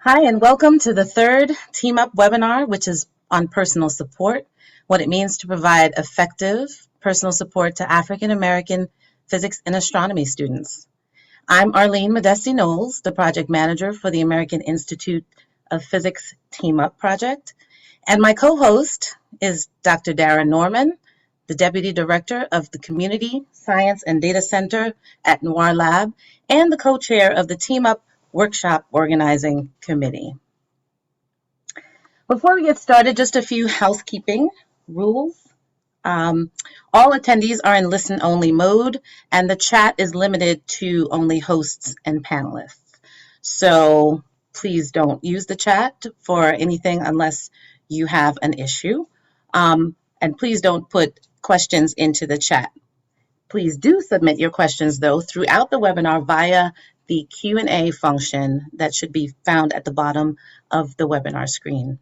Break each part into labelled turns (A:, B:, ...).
A: Hi, and welcome to the third Team Up webinar, which is on personal support, what it means to provide effective personal support to African American physics and astronomy students. I'm Arlene Modesti Knowles, the project manager for the American Institute of Physics Team Up project, and my co-host is Dr. Dara Norman, the Deputy Director of the Community Science and Data Center at Noir Lab, and the co-chair of the Team Up Workshop Organizing Committee. Before we get started, just a few housekeeping rules. All attendees are in listen-only mode, and the chat is limited to only hosts and panelists. So please don't use the chat for anything unless you have an issue. And please don't put questions into the chat. Please do submit your questions, though, throughout the webinar via the Q&A function that should be found at the bottom of the webinar screen.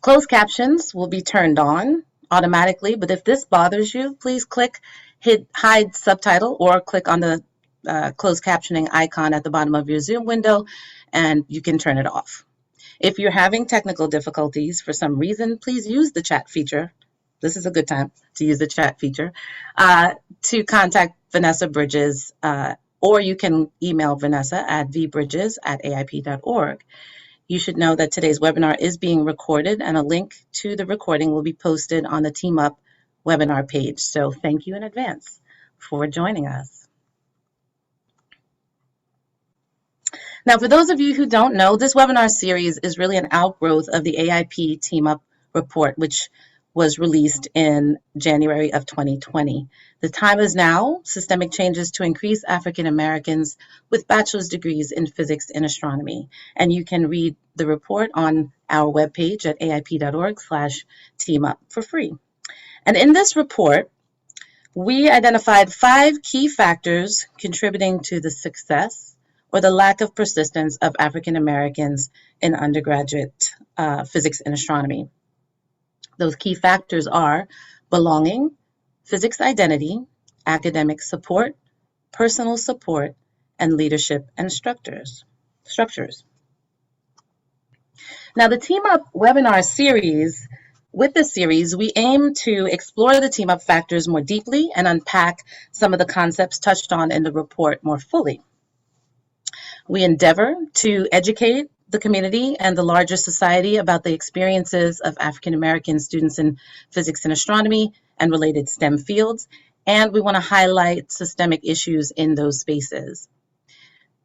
A: Closed captions will be turned on automatically, but if this bothers you, please hit hide subtitle or click on the closed captioning icon at the bottom of your Zoom window and you can turn it off. If you're having technical difficulties for some reason, please use the chat feature. This is a good time to use the chat feature to contact Vanessa Bridges, or you can email Vanessa at vbridges@aip.org. You should know that today's webinar is being recorded and a link to the recording will be posted on the Team Up webinar page. So thank you in advance for joining us. Now, for those of you who don't know, this webinar series is really an outgrowth of the AIP Team Up report, which was released in January of 2020. The time is now, systemic changes to increase African Americans with bachelor's degrees in physics and astronomy. And you can read the report on our webpage at aip.org/teamup for free. And in this report, we identified 5 key factors contributing to the success or the lack of persistence of African Americans in undergraduate physics and astronomy. Those key factors are belonging, physics identity, academic support, personal support, and leadership and structures. Now, the Team Up webinar series, with this series, we aim to explore the Team Up factors more deeply and unpack some of the concepts touched on in the report more fully. We endeavor to educate the community and the larger society about the experiences of African American students in physics and astronomy and related STEM fields, and we want to highlight systemic issues in those spaces.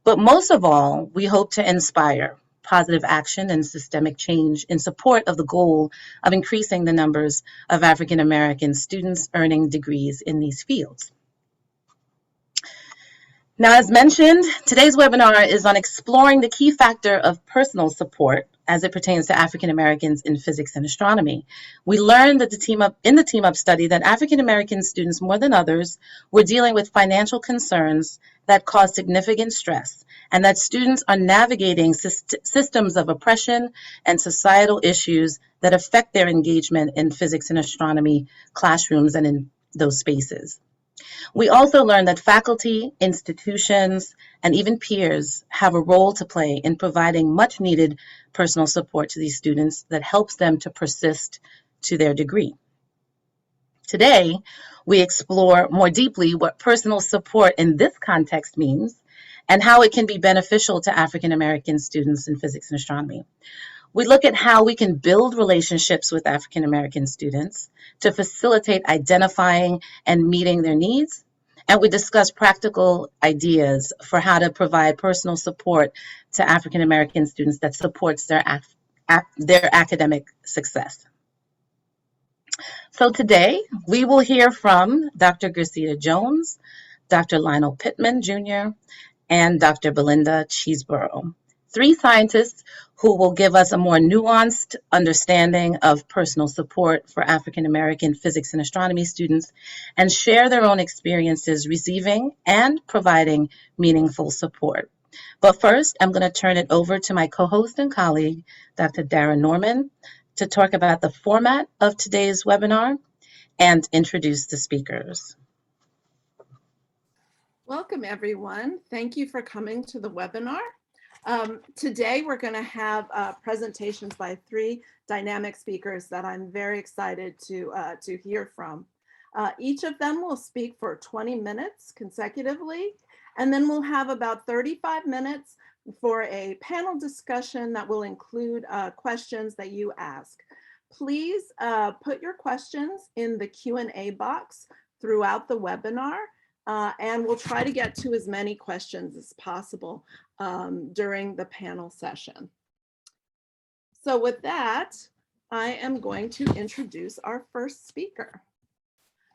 A: But most of all, we hope to inspire positive action and systemic change in support of the goal of increasing the numbers of African American students earning degrees in these fields. Now, as mentioned, today's webinar is on exploring the key factor of personal support as it pertains to African Americans in physics and astronomy. We learned that in the Team Up study that African American students, more than others, were dealing with financial concerns that cause significant stress, and that students are navigating systems of oppression and societal issues that affect their engagement in physics and astronomy classrooms and in those spaces. We also learned that faculty, institutions, and even peers have a role to play in providing much needed personal support to these students that helps them to persist to their degree. Today, we explore more deeply what personal support in this context means and how it can be beneficial to African American students in physics and astronomy. We look at how we can build relationships with African American students to facilitate identifying and meeting their needs, and we discuss practical ideas for how to provide personal support to African American students that supports their academic success. So today, we will hear from Dr. Gerceida Jones, Dr. Lionel Pittman Jr., and Dr. Belinda Cheeseboro, 3 scientists who will give us a more nuanced understanding of personal support for African American physics and astronomy students and share their own experiences receiving and providing meaningful support. But first, I'm going to turn it over to my co-host and colleague, Dr. Dara Norman, to talk about the format of today's webinar and introduce the speakers.
B: Welcome, everyone. Thank you for coming to the webinar. Today, we're going to have presentations by three dynamic speakers that I'm very excited to hear from. Each of them will speak for 20 minutes consecutively, and then we'll have about 35 minutes for a panel discussion that will include questions that you ask. Please put your questions in the Q&A box throughout the webinar, and we'll try to get to as many questions as possible during the panel session. So with that, I am going to introduce our first speaker.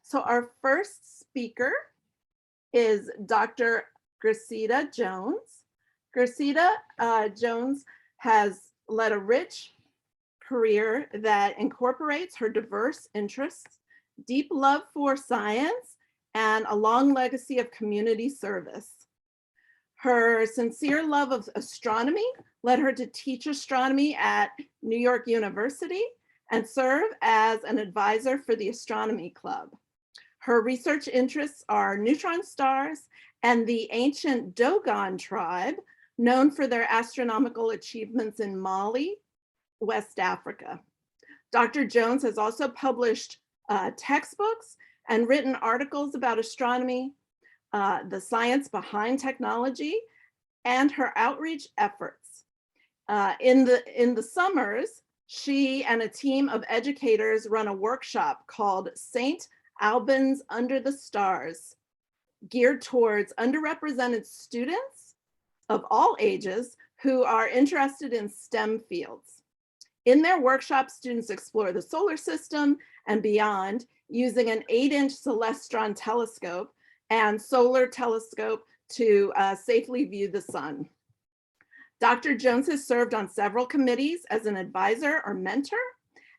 B: So our first speaker is Dr. Gerceida Jones. Gerceida Jones has led a rich career that incorporates her diverse interests, deep love for science, and a long legacy of community service. Her sincere love of astronomy led her to teach astronomy at New York University and serve as an advisor for the Astronomy Club. Her research interests are neutron stars and the ancient Dogon tribe, known for their astronomical achievements in Mali, West Africa. Dr. Jones has also published textbooks and written articles about astronomy, the science behind technology, and her outreach efforts. In the summers, she and a team of educators run a workshop called St. Albans Under the Stars, geared towards underrepresented students of all ages who are interested in STEM fields. In their workshop, students explore the solar system and beyond using an 8-inch celestron telescope and solar telescope to safely view the sun. Dr. Jones has served on several committees as an advisor or mentor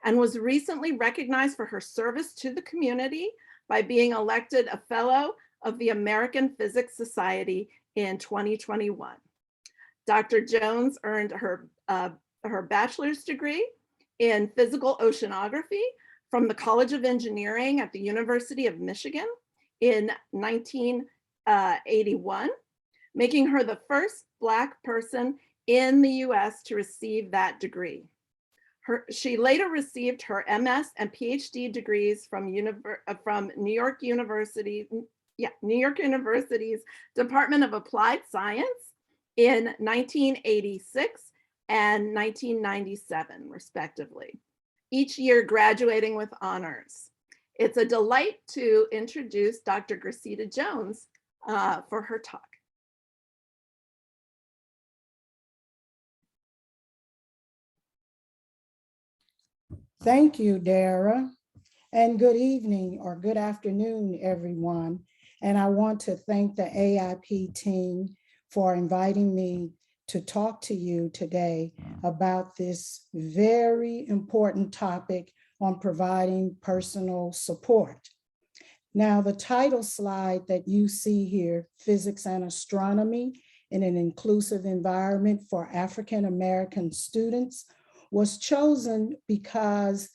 B: and was recently recognized for her service to the community by being elected a fellow of the American Physics Society in 2021. Dr. Jones earned her bachelor's degree in physical oceanography from the College of Engineering at the University of Michigan in 1981, making her the first Black person in the US to receive that degree. She later received her MS and PhD degrees from New York University's Department of Applied Science in 1986 and 1997, respectively, each year graduating with honors. It's a delight to introduce Dr. Gerceida Jones for her talk.
C: Thank you, Dara, and good evening or good afternoon, everyone. And I want to thank the AIP team for inviting me to talk to you today about this very important topic on providing personal support. Now, the title slide that you see here, Physics and Astronomy in an Inclusive Environment for African American Students, was chosen because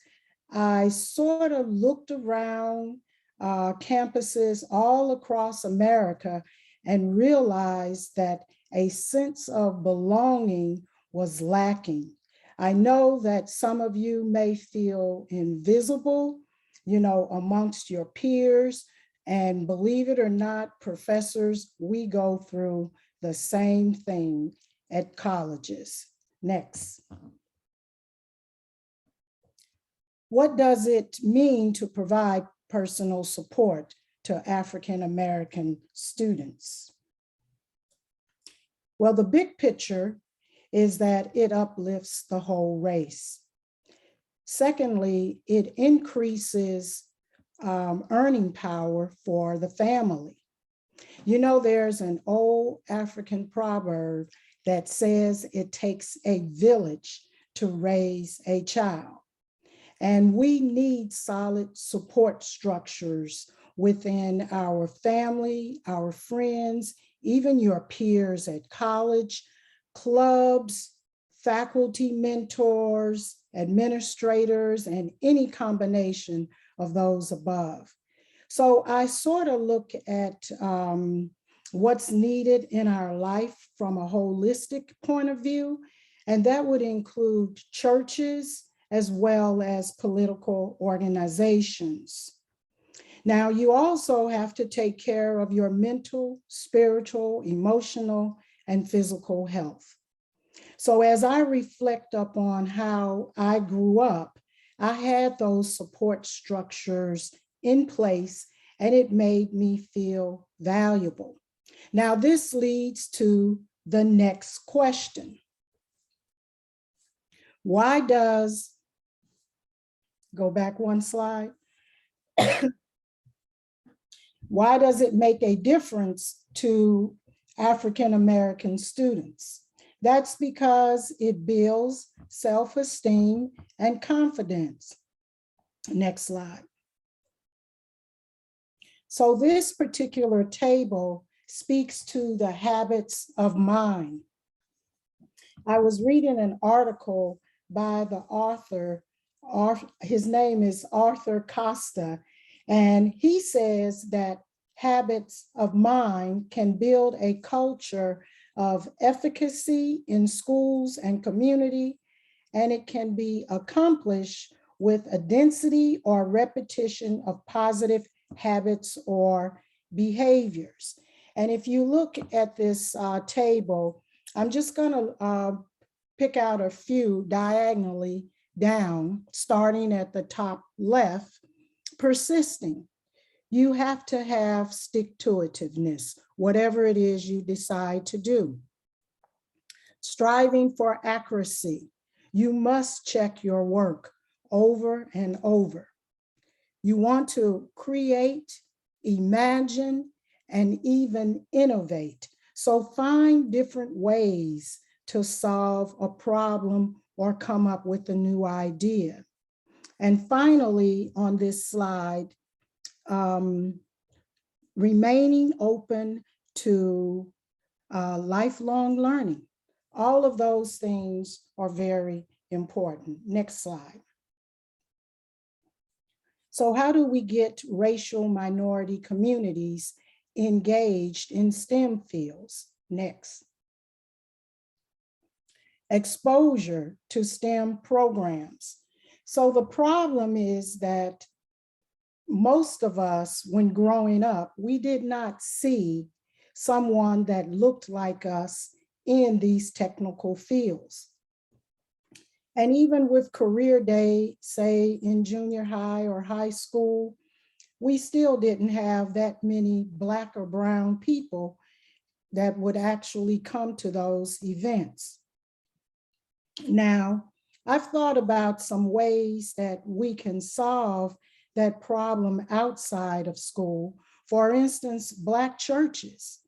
C: I sort of looked around campuses all across America and realized that a sense of belonging was lacking. I know that some of you may feel invisible, amongst your peers, and believe it or not, professors, we go through the same thing at colleges. Next. What does it mean to provide personal support to African American students? Well, the big picture is that it uplifts the whole race. Secondly, it increases earning power for the family. There's an old African proverb that says it takes a village to raise a child. And we need solid support structures within our family, our friends, even your peers at college, clubs, faculty mentors, administrators, and any combination of those above. So I sort of look at what's needed in our life from a holistic point of view, and that would include churches as well as political organizations. Now, you also have to take care of your mental, spiritual, emotional, and physical health. So as I reflect upon how I grew up, I had those support structures in place, and it made me feel valuable. Now, this leads to the next question. Why does, go back one slide. Why does it make a difference to African American students? That's because it builds self-esteem and confidence. Next slide. So this particular table speaks to the habits of mind. I was reading an article by the author, his name is Arthur Costa, and he says that habits of mind can build a culture of efficacy in schools and community, and it can be accomplished with a density or repetition of positive habits or behaviors. And if you look at this table, I'm just going to pick out a few diagonally down, starting at the top left. Persisting. You have to have stick-to-itiveness, whatever it is you decide to do. Striving for accuracy. You must check your work over and over. You want to create, imagine, and even innovate. So find different ways to solve a problem or come up with a new idea. And finally, on this slide, remaining open to lifelong learning. All of those things are very important. Next slide. So how do we get racial minority communities engaged in STEM fields? Next. Exposure to STEM programs. So the problem is that most of us, when growing up, we did not see someone that looked like us in these technical fields. And even with career day, say in junior high or high school, we still didn't have that many Black or brown people that would actually come to those events. Now, I've thought about some ways that we can solve that problem outside of school. For instance, Black churches,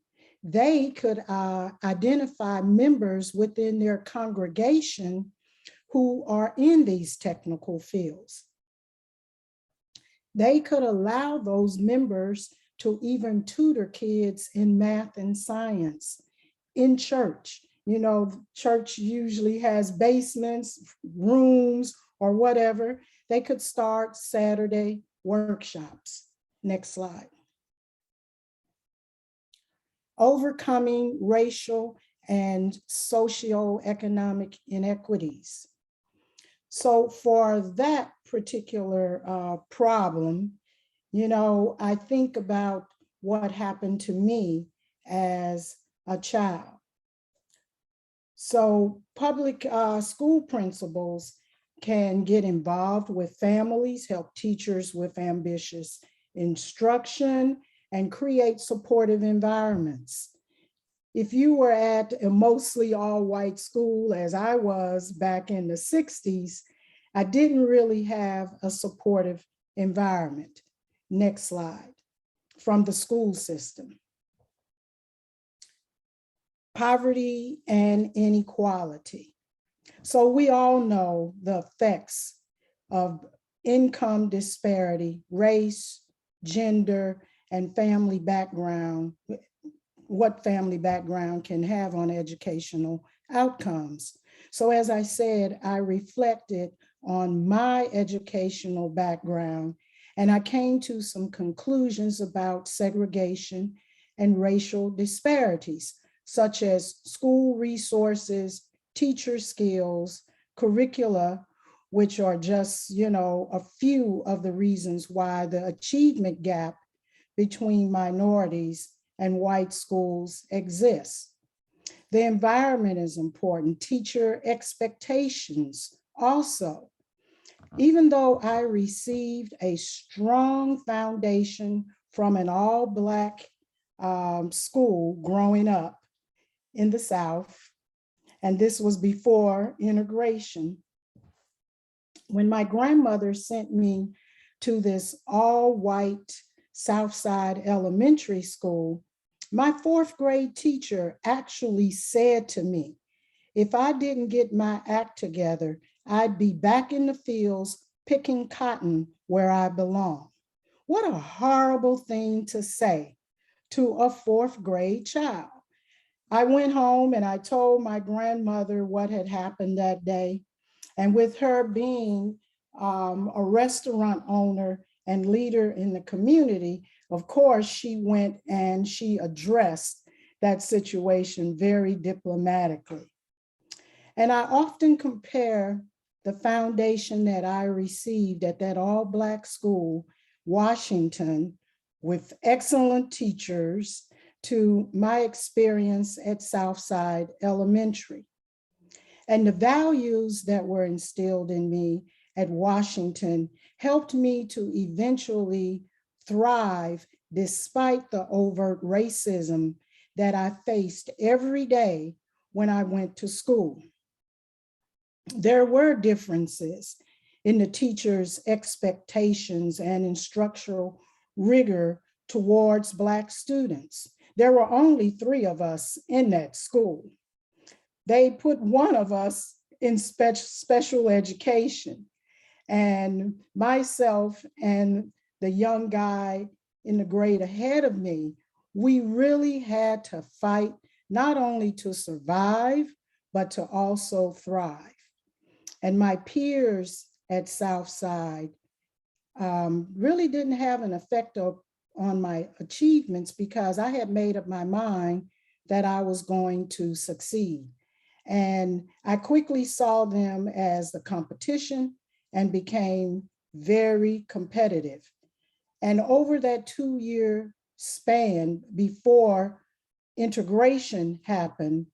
C: they could identify members within their congregation who are in these technical fields. They could allow those members to even tutor kids in math and science in church. You know, church usually has basements, rooms, or whatever. They could start Saturday workshops. Next slide. Overcoming racial and socioeconomic inequities. So for that particular problem, you know, I think about what happened to me as a child. So public school principals can get involved with families, help teachers with ambitious instruction, and create supportive environments. If you were at a mostly all-white school, as I was back in the 60s, I didn't really have a supportive environment. Next slide. From the school system. Poverty and inequality. So we all know the effects of income disparity, race, gender, and family background, what family background can have on educational outcomes. So as I said, I reflected on my educational background, and I came to some conclusions about segregation and racial disparities, such as school resources, teacher skills, curricula, which are just, a few of the reasons why the achievement gap between minorities and white schools exists. The environment is important, teacher expectations also. Even though I received a strong foundation from an all-Black school growing up in the South, and this was before integration, when my grandmother sent me to this all-white Southside elementary school, my fourth grade teacher actually said to me, if I didn't get my act together, I'd be back in the fields picking cotton where I belong. What a horrible thing to say to a fourth grade child. I went home and I told my grandmother what had happened that day. And with her being a restaurant owner and leader in the community, of course, she went and she addressed that situation very diplomatically. And I often compare the foundation that I received at that all-Black school, Washington, with excellent teachers, to my experience at Southside Elementary. And the values that were instilled in me at Washington helped me to eventually thrive despite the overt racism that I faced every day when I went to school. There were differences in the teachers' expectations and instructional rigor towards Black students. There were only 3 of us in that school. They put one of us in special education, and myself and the young guy in the grade ahead of me, we really had to fight not only to survive, but to also thrive. And my peers at Southside really didn't have an effect on my achievements because I had made up my mind that I was going to succeed. And I quickly saw them as the competition and became very competitive. And over that 2-year span before integration happened,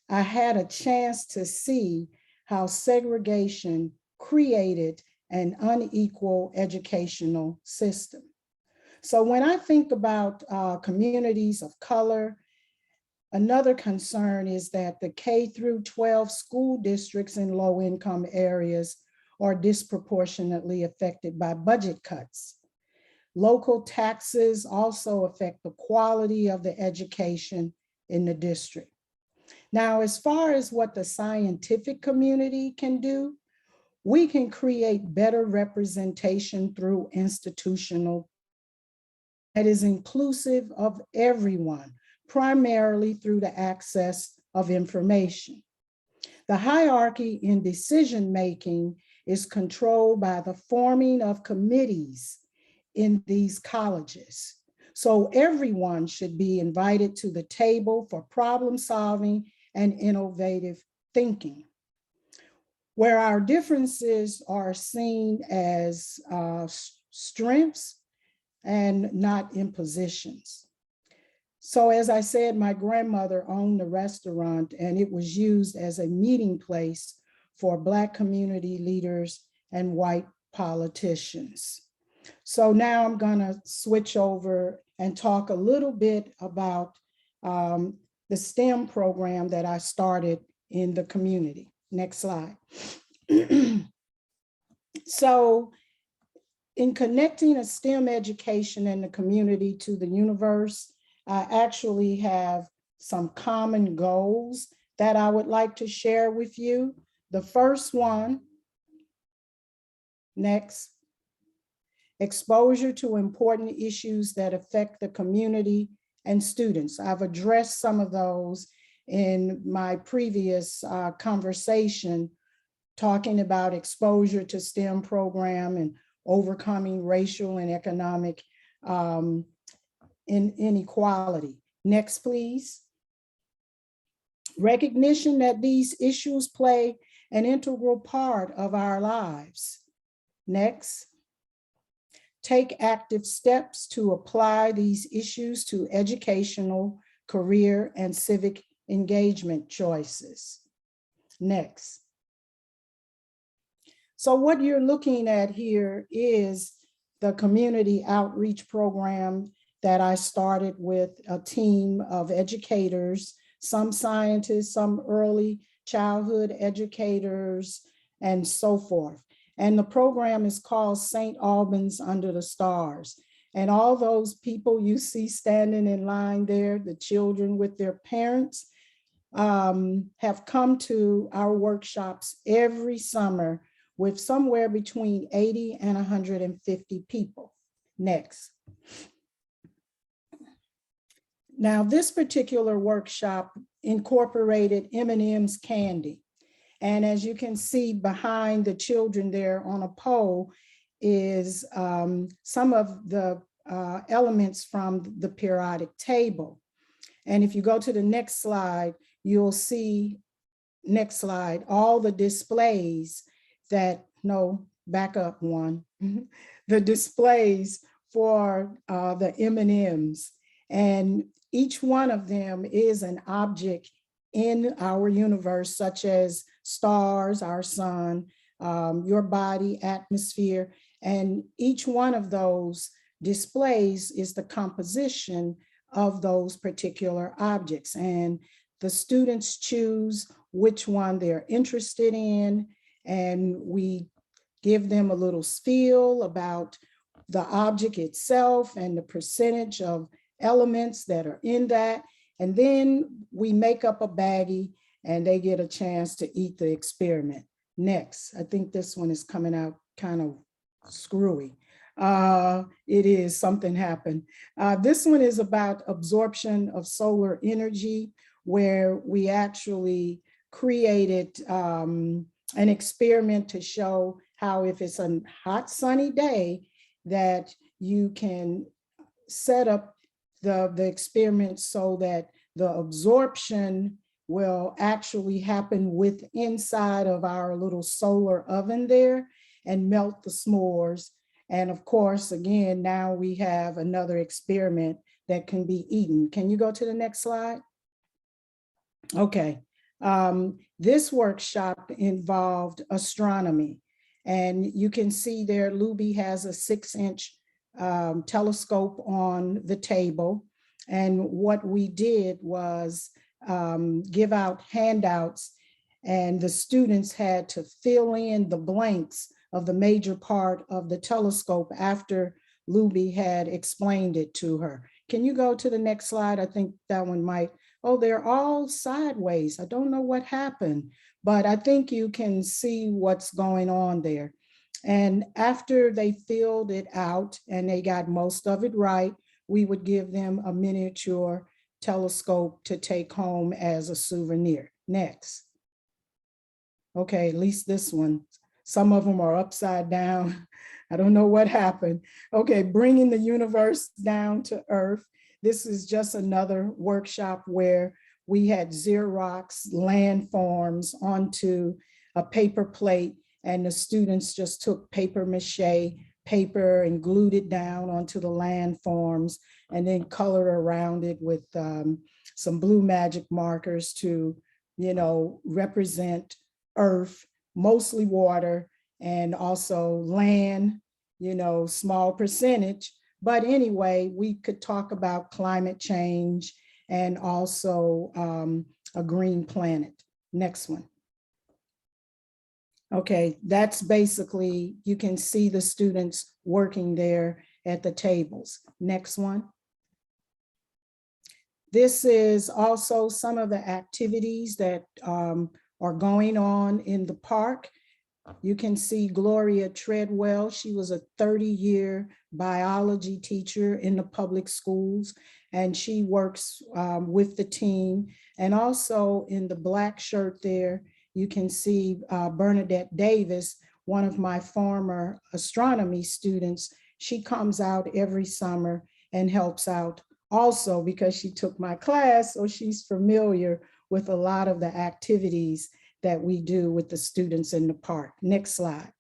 C: I had a chance to see how segregation created an unequal educational system. So when I think about communities of color, another concern is that the K-12 school districts in low-income areas are disproportionately affected by budget cuts. Local taxes also affect the quality of the education in the district. Now, as far as what the scientific community can do, we can create better representation through institutional that is inclusive of everyone, primarily through the access of information. The hierarchy in decision-making is controlled by the forming of committees in these colleges. So everyone should be invited to the table for problem solving and innovative thinking. Where our differences are seen as strengths and not impositions. So as I said, my grandmother owned a restaurant and it was used as a meeting place for Black community leaders and white politicians. So now I'm gonna switch over and talk a little bit about the STEM program that I started in the community. Next slide. So in connecting a STEM education in the community to the universe, I actually have some common goals that I would like to share with you. The first one, next, exposure to important issues that affect the community and students. I've addressed some of those in my previous conversation, talking about exposure to STEM program and overcoming racial and economic inequality. Next, please. Recognition that these issues play an integral part of our lives. Next. Take active steps to apply these issues to educational, career, and civic engagement choices. Next. So what you're looking at here is the community outreach program that I started with a team of educators, some scientists, some early childhood educators, and so forth. And the program is called St. Albans Under the Stars. And all those people you see standing in line there, the children with their parents, have come to our workshops every summer with somewhere between 80 and 150 people. Next. Now, this particular workshop incorporated M&M's candy. And as you can see behind the children there on a pole is some of the elements from the periodic table. And if you go to the next slide, you'll see, next slide, all the displays that, no, back up one, the displays for the M&Ms. And each one of them is an object in our universe, such as stars, our sun, your body, atmosphere, and each one of those displays is the composition of those particular objects. And the students choose which one they're interested in, and we give them a little spiel about the object itself and the percentage of elements that are in that. And then we make up a baggie and they get a chance to eat the experiment. Next, I think this one is coming out kind of screwy. It is, something happened. This one is about absorption of solar energy, where we actually created an experiment to show how if it's a hot sunny day that you can set up the experiment so that the absorption will actually happen with inside of our little solar oven there and melt the s'mores. And of course, again, now we have another experiment that can be eaten. Can you go to the next slide? Okay. This workshop involved astronomy. And you can see there, Luby has a 6-inch telescope on the table. And what we did was give out handouts, and the students had to fill in the blanks of the major part of the telescope after Luby had explained it to her. Can you go to the next slide? I think that one might, oh, they're all sideways. I don't know what happened, but I think you can see what's going on there. And after they filled it out and they got most of it right, we would give them a miniature telescope to take home as a souvenir. Next. Okay, at least this one. Some of them are upside down. I don't know what happened. Okay, bringing the universe down to earth. This is just another workshop where we had Xerox landforms onto a paper plate, and the students just took paper mache paper and glued it down onto the landforms and then colored around it with some blue magic markers to, you know, represent earth, mostly water, and also land, you know, small percentage. But anyway, we could talk about climate change and also a green planet. Next one. Okay, that's basically, you can see the students working there at the tables. Next one. This is also some of the activities that are going on in the park. You can see Gloria Treadwell. She was a 30-year biology teacher in the public schools, and she works with the team. And also in the black shirt there, you can see Bernadette Davis, one of my former astronomy students. She comes out every summer and helps out also because she took my class, so she's familiar with a lot of the activities that we do with the students in the park. Next slide.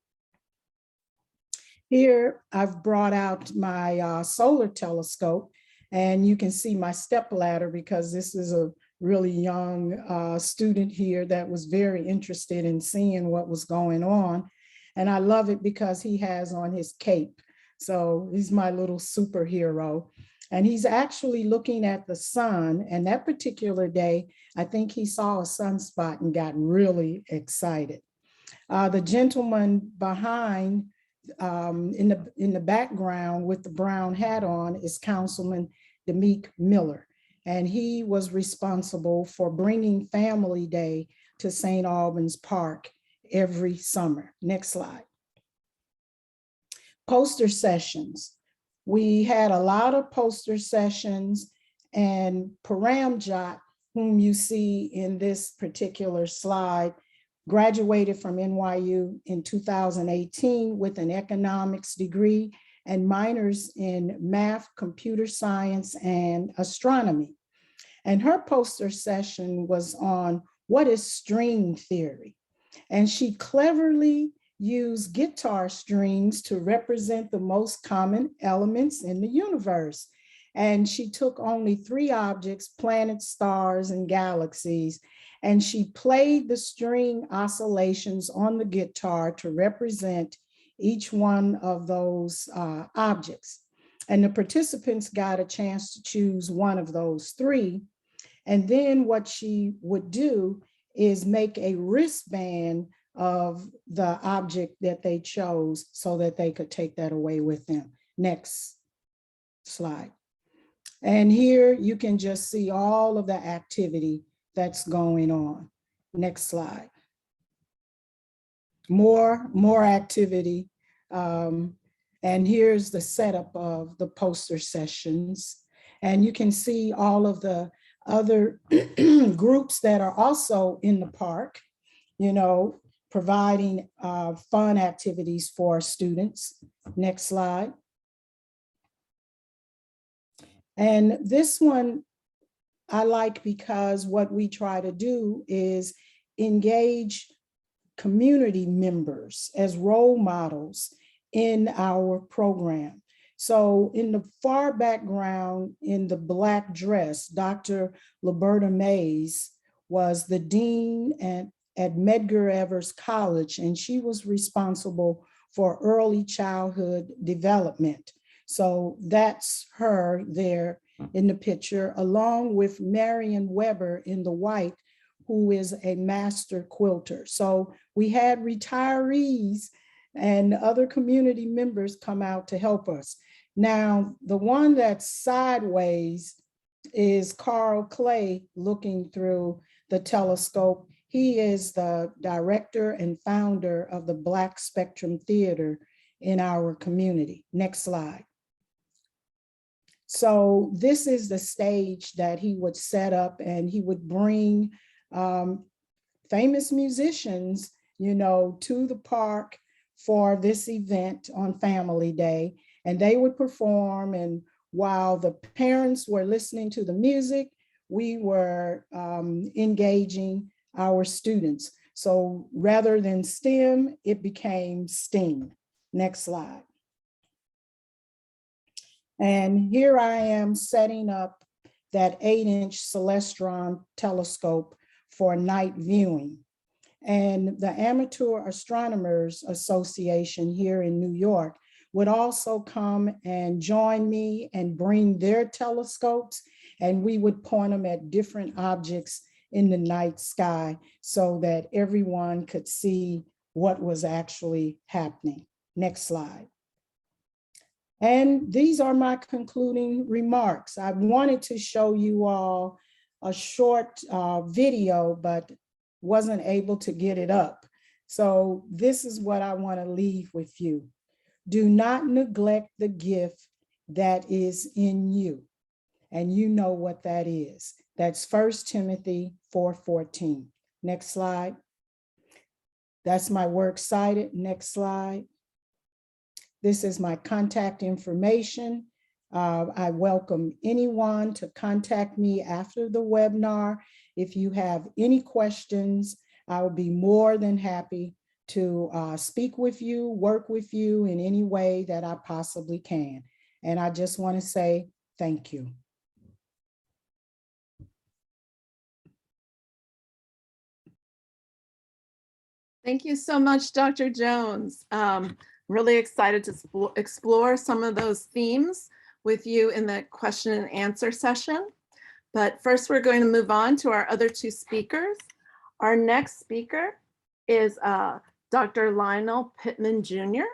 C: Here, I've brought out my solar telescope, and you can see my stepladder because this is a really young student here that was very interested in seeing what was going on. And I love it because he has on his cape. So he's my little superhero. And he's actually looking at the sun. And that particular day, I think he saw a sunspot and got really excited. The gentleman behind in the background with the brown hat on is Councilman Demeek Miller. And he was responsible for bringing Family Day to St. Albans Park every summer. Next slide. Poster sessions. We had a lot of poster sessions, and Paramjot, whom you see in this particular slide, graduated from NYU in 2018 with an economics degree and minors in math, computer science, and astronomy. And her poster session was on what is string theory. And she cleverly used guitar strings to represent the most common elements in the universe. And she took only 3 objects, planets, stars, and galaxies, and she played the string oscillations on the guitar to represent each one of those objects. And the participants got a chance to choose one of those 3. And then what she would do is make a wristband of the object that they chose so that they could take that away with them. Next slide. And here you can just see all of the activity that's going on. Next slide. More activity. And here's the setup of the poster sessions. And you can see all of the other groups that are also in the park, you know, providing fun activities for students. Next slide. And this one I like because what we try to do is engage community members as role models in our program. So in the far background in the black dress, Dr. Liberta Mays was the dean at Medgar Evers College, and she was responsible for early childhood development. So that's her there in the picture, along with Marion Weber in the white, who is a master quilter. So we had retirees and other community members come out to help us. Now, the one that's sideways is Carl Clay looking through the telescope. He is the director and founder of the Black Spectrum Theater in our community. Next slide. So this is the stage that he would set up, and he would bring famous musicians, you know, to the park for this event on Family Day, and they would perform. And while the parents were listening to the music, we were engaging our students. So rather than STEM, it became STEAM. Next slide. And here I am setting up that 8-inch Celestron telescope for night viewing. And the Amateur Astronomers Association here in New York would also come and join me and bring their telescopes, and we would point them at different objects in the night sky so that everyone could see what was actually happening. Next slide. And these are my concluding remarks. I wanted to show you all a short video, but wasn't able to get it up. So this is what I want to leave with you. Do not neglect the gift that is in you. And you know what that is. That's 1 Timothy 4:14. Next slide. That's my works cited. Next slide. This is my contact information. I welcome anyone to contact me after the webinar. If you have any questions, I will be more than happy to speak with you, work with you in any way that I possibly can. And I just want to say thank you.
B: Thank you so much, Dr. Jones. Really excited to explore some of those themes with you in the question and answer session. But first, we're going to move on to our other two speakers. Our next speaker is Dr. Lionel Pittman Jr.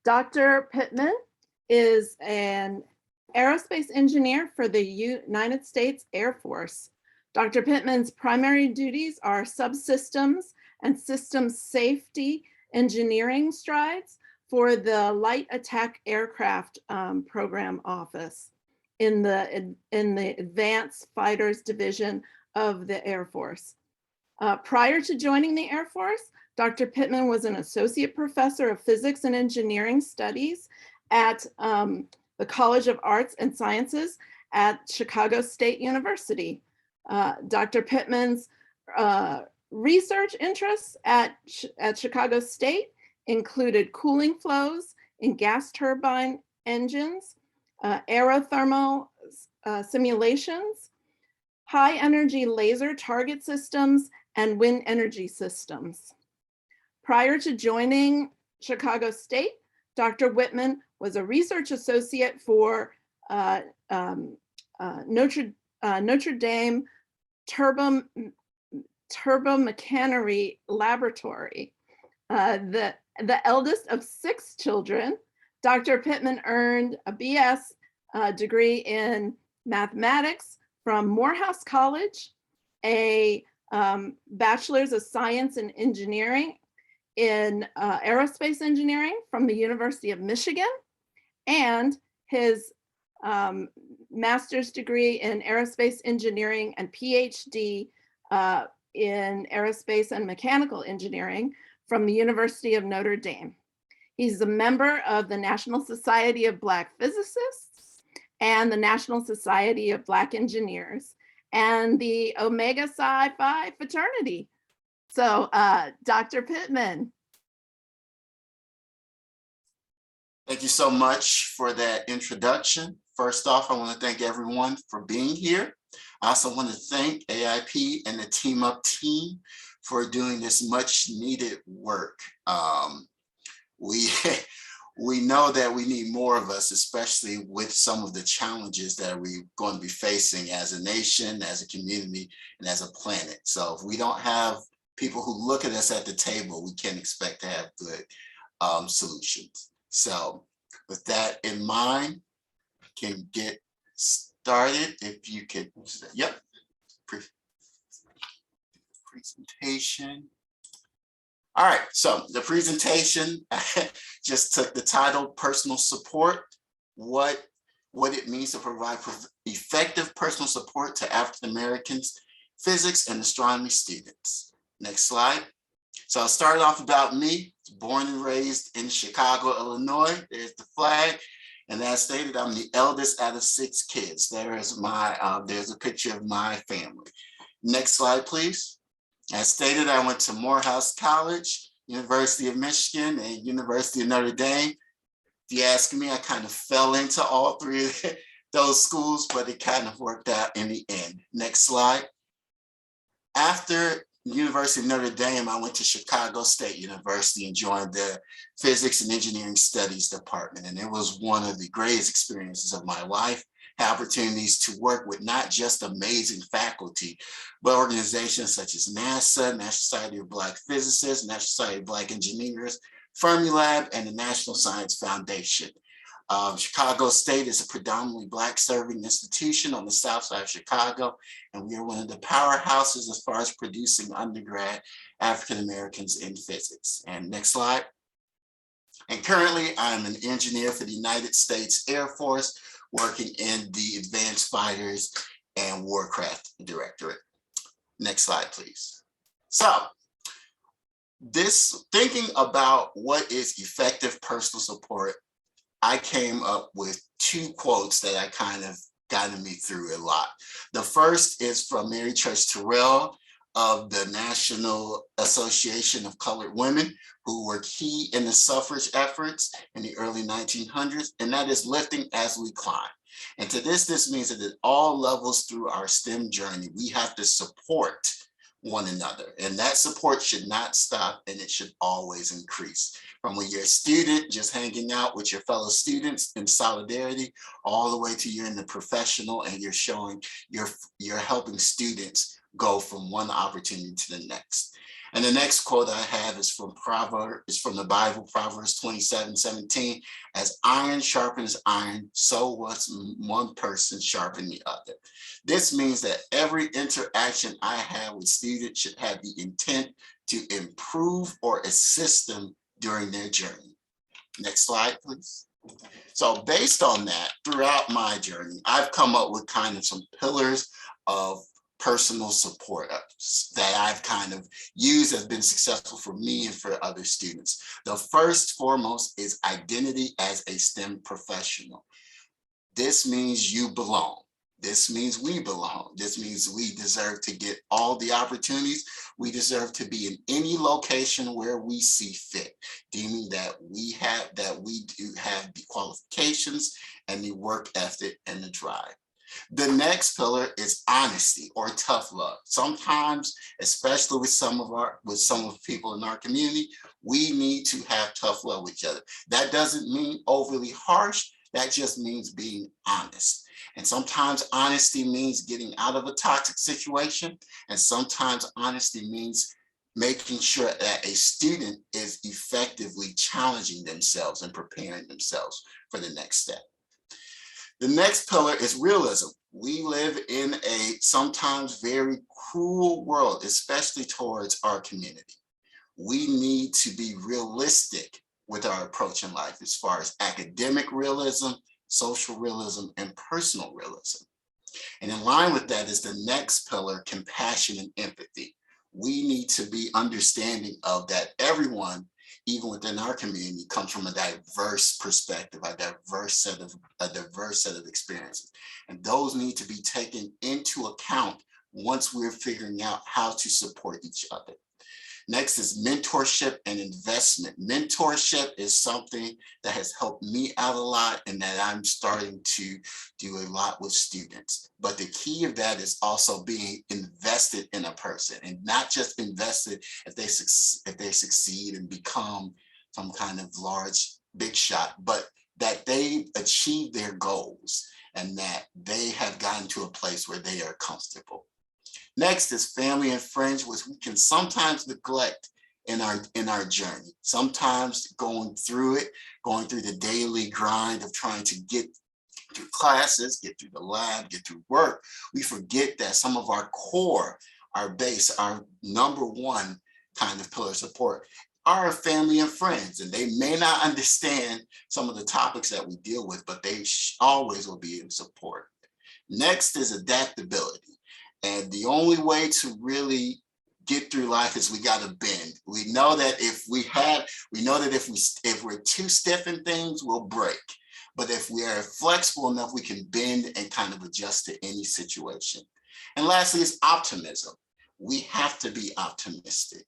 B: Dr. Pittman is an aerospace engineer for the United States Air Force. Dr. Pittman's primary duties are subsystems and systems safety engineering strides for the Light Attack Aircraft Program Office in the Advanced Fighters Division of the Air Force. Prior to joining the Air Force, Dr. Pittman was an associate professor of physics and engineering studies at the College of Arts and Sciences at Chicago State University. Dr. Pittman's research interests at Chicago State included cooling flows in gas turbine engines, aerothermal simulations, high energy laser target systems, and wind energy systems. Prior to joining Chicago State, Dr. Whitman was a research associate for Notre Dame Turbomechanery Laboratory. The eldest of 6 children, Dr. Pittman earned a BS degree in mathematics from Morehouse College, a bachelor's of science in engineering in aerospace engineering from the University of Michigan, and his master's degree in aerospace engineering and PhD in aerospace and mechanical engineering from the University of Notre Dame. He's a member of the National Society of Black Physicists and the National Society of Black Engineers and the Omega Psi Phi fraternity. So Dr. Pittman.
D: Thank you so much for that introduction. First off, I want to thank everyone for being here. I also want to thank AIP and the Team Up team for doing this much needed work. We know that we need more of us, especially with some of the challenges that we're going to be facing as a nation, as a community, and as a planet. So if we don't have people who look at us at the table, we can't expect to have good solutions. So with that in mind, can get started. If you could, yep, presentation. All right, so the presentation just took the title, Personal Support, what it means to provide effective personal support to African Americans, physics and astronomy students. Next slide. So I'll start off about me, born and raised in Chicago, Illinois. There's the flag. And as stated, I'm the eldest out of 6 kids. There's a picture of my family. Next slide, please. As stated, I went to Morehouse College, University of Michigan, and University of Notre Dame. If you ask me, I kind of fell into all 3 of those schools, but it kind of worked out in the end. Next slide. After University of Notre Dame, I went to Chicago State University and joined the Physics and Engineering Studies Department. And it was one of the greatest experiences of my life. Had opportunities to work with not just amazing faculty, but organizations such as NASA, National Society of Black Physicists, National Society of Black Engineers, Fermilab, and the National Science Foundation. Chicago State is a predominantly Black serving institution on the south side of Chicago, and we are one of the powerhouses as far as producing undergrad African Americans in physics. And next slide. And currently, I'm an engineer for the United States Air Force, working in the Advanced Fighters and Warcraft Directorate. Next slide, please. So, thinking about what is effective personal support, I came up with two quotes that I kind of guided me through a lot. The first is from Mary Church Terrell of the National Association of Colored Women, who were key in the suffrage efforts in the early 1900s, and that is lifting as we climb. And to this means that at all levels through our STEM journey, we have to support one another. And that support should not stop, and it should always increase. From when you're a student, just hanging out with your fellow students in solidarity, all the way to you're in the professional and you're showing, you're helping students go from one opportunity to the next. And the next quote I have is from the Bible, Proverbs 27:17. As iron sharpens iron, so must one person sharpen the other. This means that every interaction I have with students should have the intent to improve or assist them during their journey. Next slide, please. So based on that, throughout my journey, I've come up with kind of some pillars of personal support that I've kind of used, has been successful for me and for other students. The first foremost is identity as a STEM professional. This means you belong. This means we belong. This means we deserve to get all the opportunities. We deserve to be in any location where we see fit, deeming that we do have the qualifications and the work ethic and the drive. The next pillar is honesty or tough love. Sometimes, especially with some of the people in our community, we need to have tough love with each other. That doesn't mean overly harsh. That just means being honest. And sometimes honesty means getting out of a toxic situation. And sometimes honesty means making sure that a student is effectively challenging themselves and preparing themselves for the next step. The next pillar is realism. We live in a sometimes very cruel world, especially towards our community. We need to be realistic with our approach in life as far as academic realism, social realism, and personal realism. And in line with that is the next pillar, compassion and empathy. We need to be understanding of that everyone, even within our community, comes from a diverse perspective, a diverse set of experiences. And those need to be taken into account once we're figuring out how to support each other. Next is mentorship and investment. Mentorship is something that has helped me out a lot and that I'm starting to do a lot with students. But the key of that is also being invested in a person, and not just invested if they succeed and become some kind of large big shot, but that they achieve their goals and that they have gotten to a place where they are comfortable. Next is family and friends, which we can sometimes neglect in our journey. Sometimes going through the daily grind of trying to get through classes, get through the lab, get through work, we forget that some of our core, our base, our number one kind of pillar of support are family and friends. And they may not understand some of the topics that we deal with, but they always will be in support. Next is adaptability. And the only way to really get through life is we got to bend. We know that if we're too stiff in things, we'll break. But if we are flexible enough, we can bend and kind of adjust to any situation. And lastly is optimism. We have to be optimistic.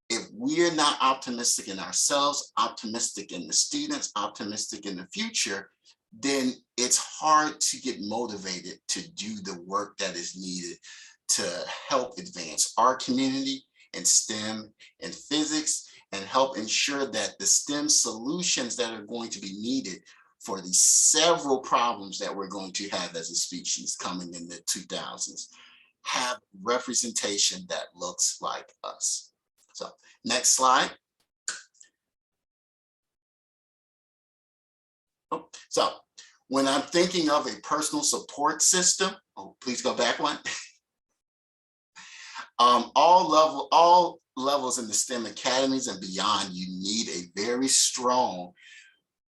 D: If we're not optimistic in ourselves, optimistic in the students, optimistic in the future, then it's hard to get motivated to do the work that is needed to help advance our community in STEM and physics and help ensure that the STEM solutions that are going to be needed for the several problems that we're going to have as a species coming in the 2000s have representation that looks like us. So next slide. So when I'm thinking of a personal support system, please go back one. All levels in the STEM academies and beyond, you need a very strong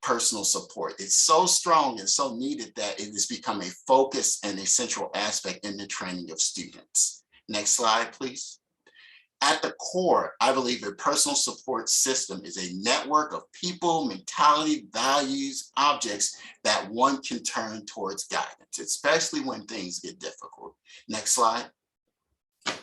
D: personal support. It's so strong and so needed that it has become a focus and a central aspect in the training of students. Next slide, please. At the core, I believe a personal support system is a network of people, mentality, values, objects that one can turn towards guidance, especially when things get difficult. Next slide.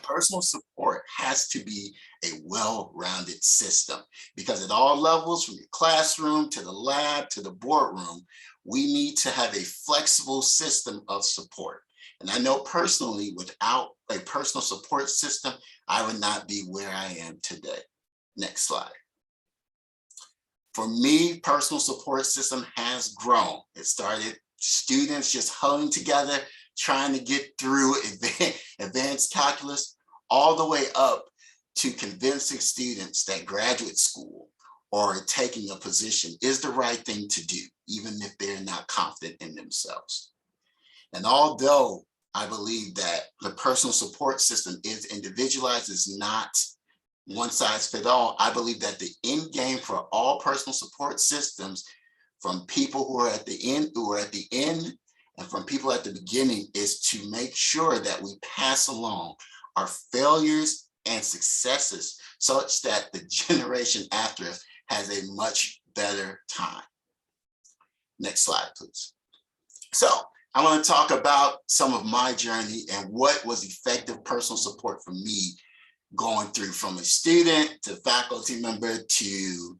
D: Personal support has to be a well-rounded system because at all levels, from your classroom to the lab to the boardroom, we need to have a flexible system of support. And I know personally, without a personal support system, I would not be where I am today. Next slide. For me, personal support system has grown. It started students just huddling together, trying to get through advanced calculus, all the way up to convincing students that graduate school or taking a position is the right thing to do, even if they're not confident in themselves. And although I believe that the personal support system is individualized, is not one size fits all, I believe that the end game for all personal support systems, from people who are at the end, and from people at the beginning, is to make sure that we pass along our failures and successes such that the generation after us has a much better time. Next slide, please. So I want to talk about some of my journey and what was effective personal support for me going through from a student to faculty member to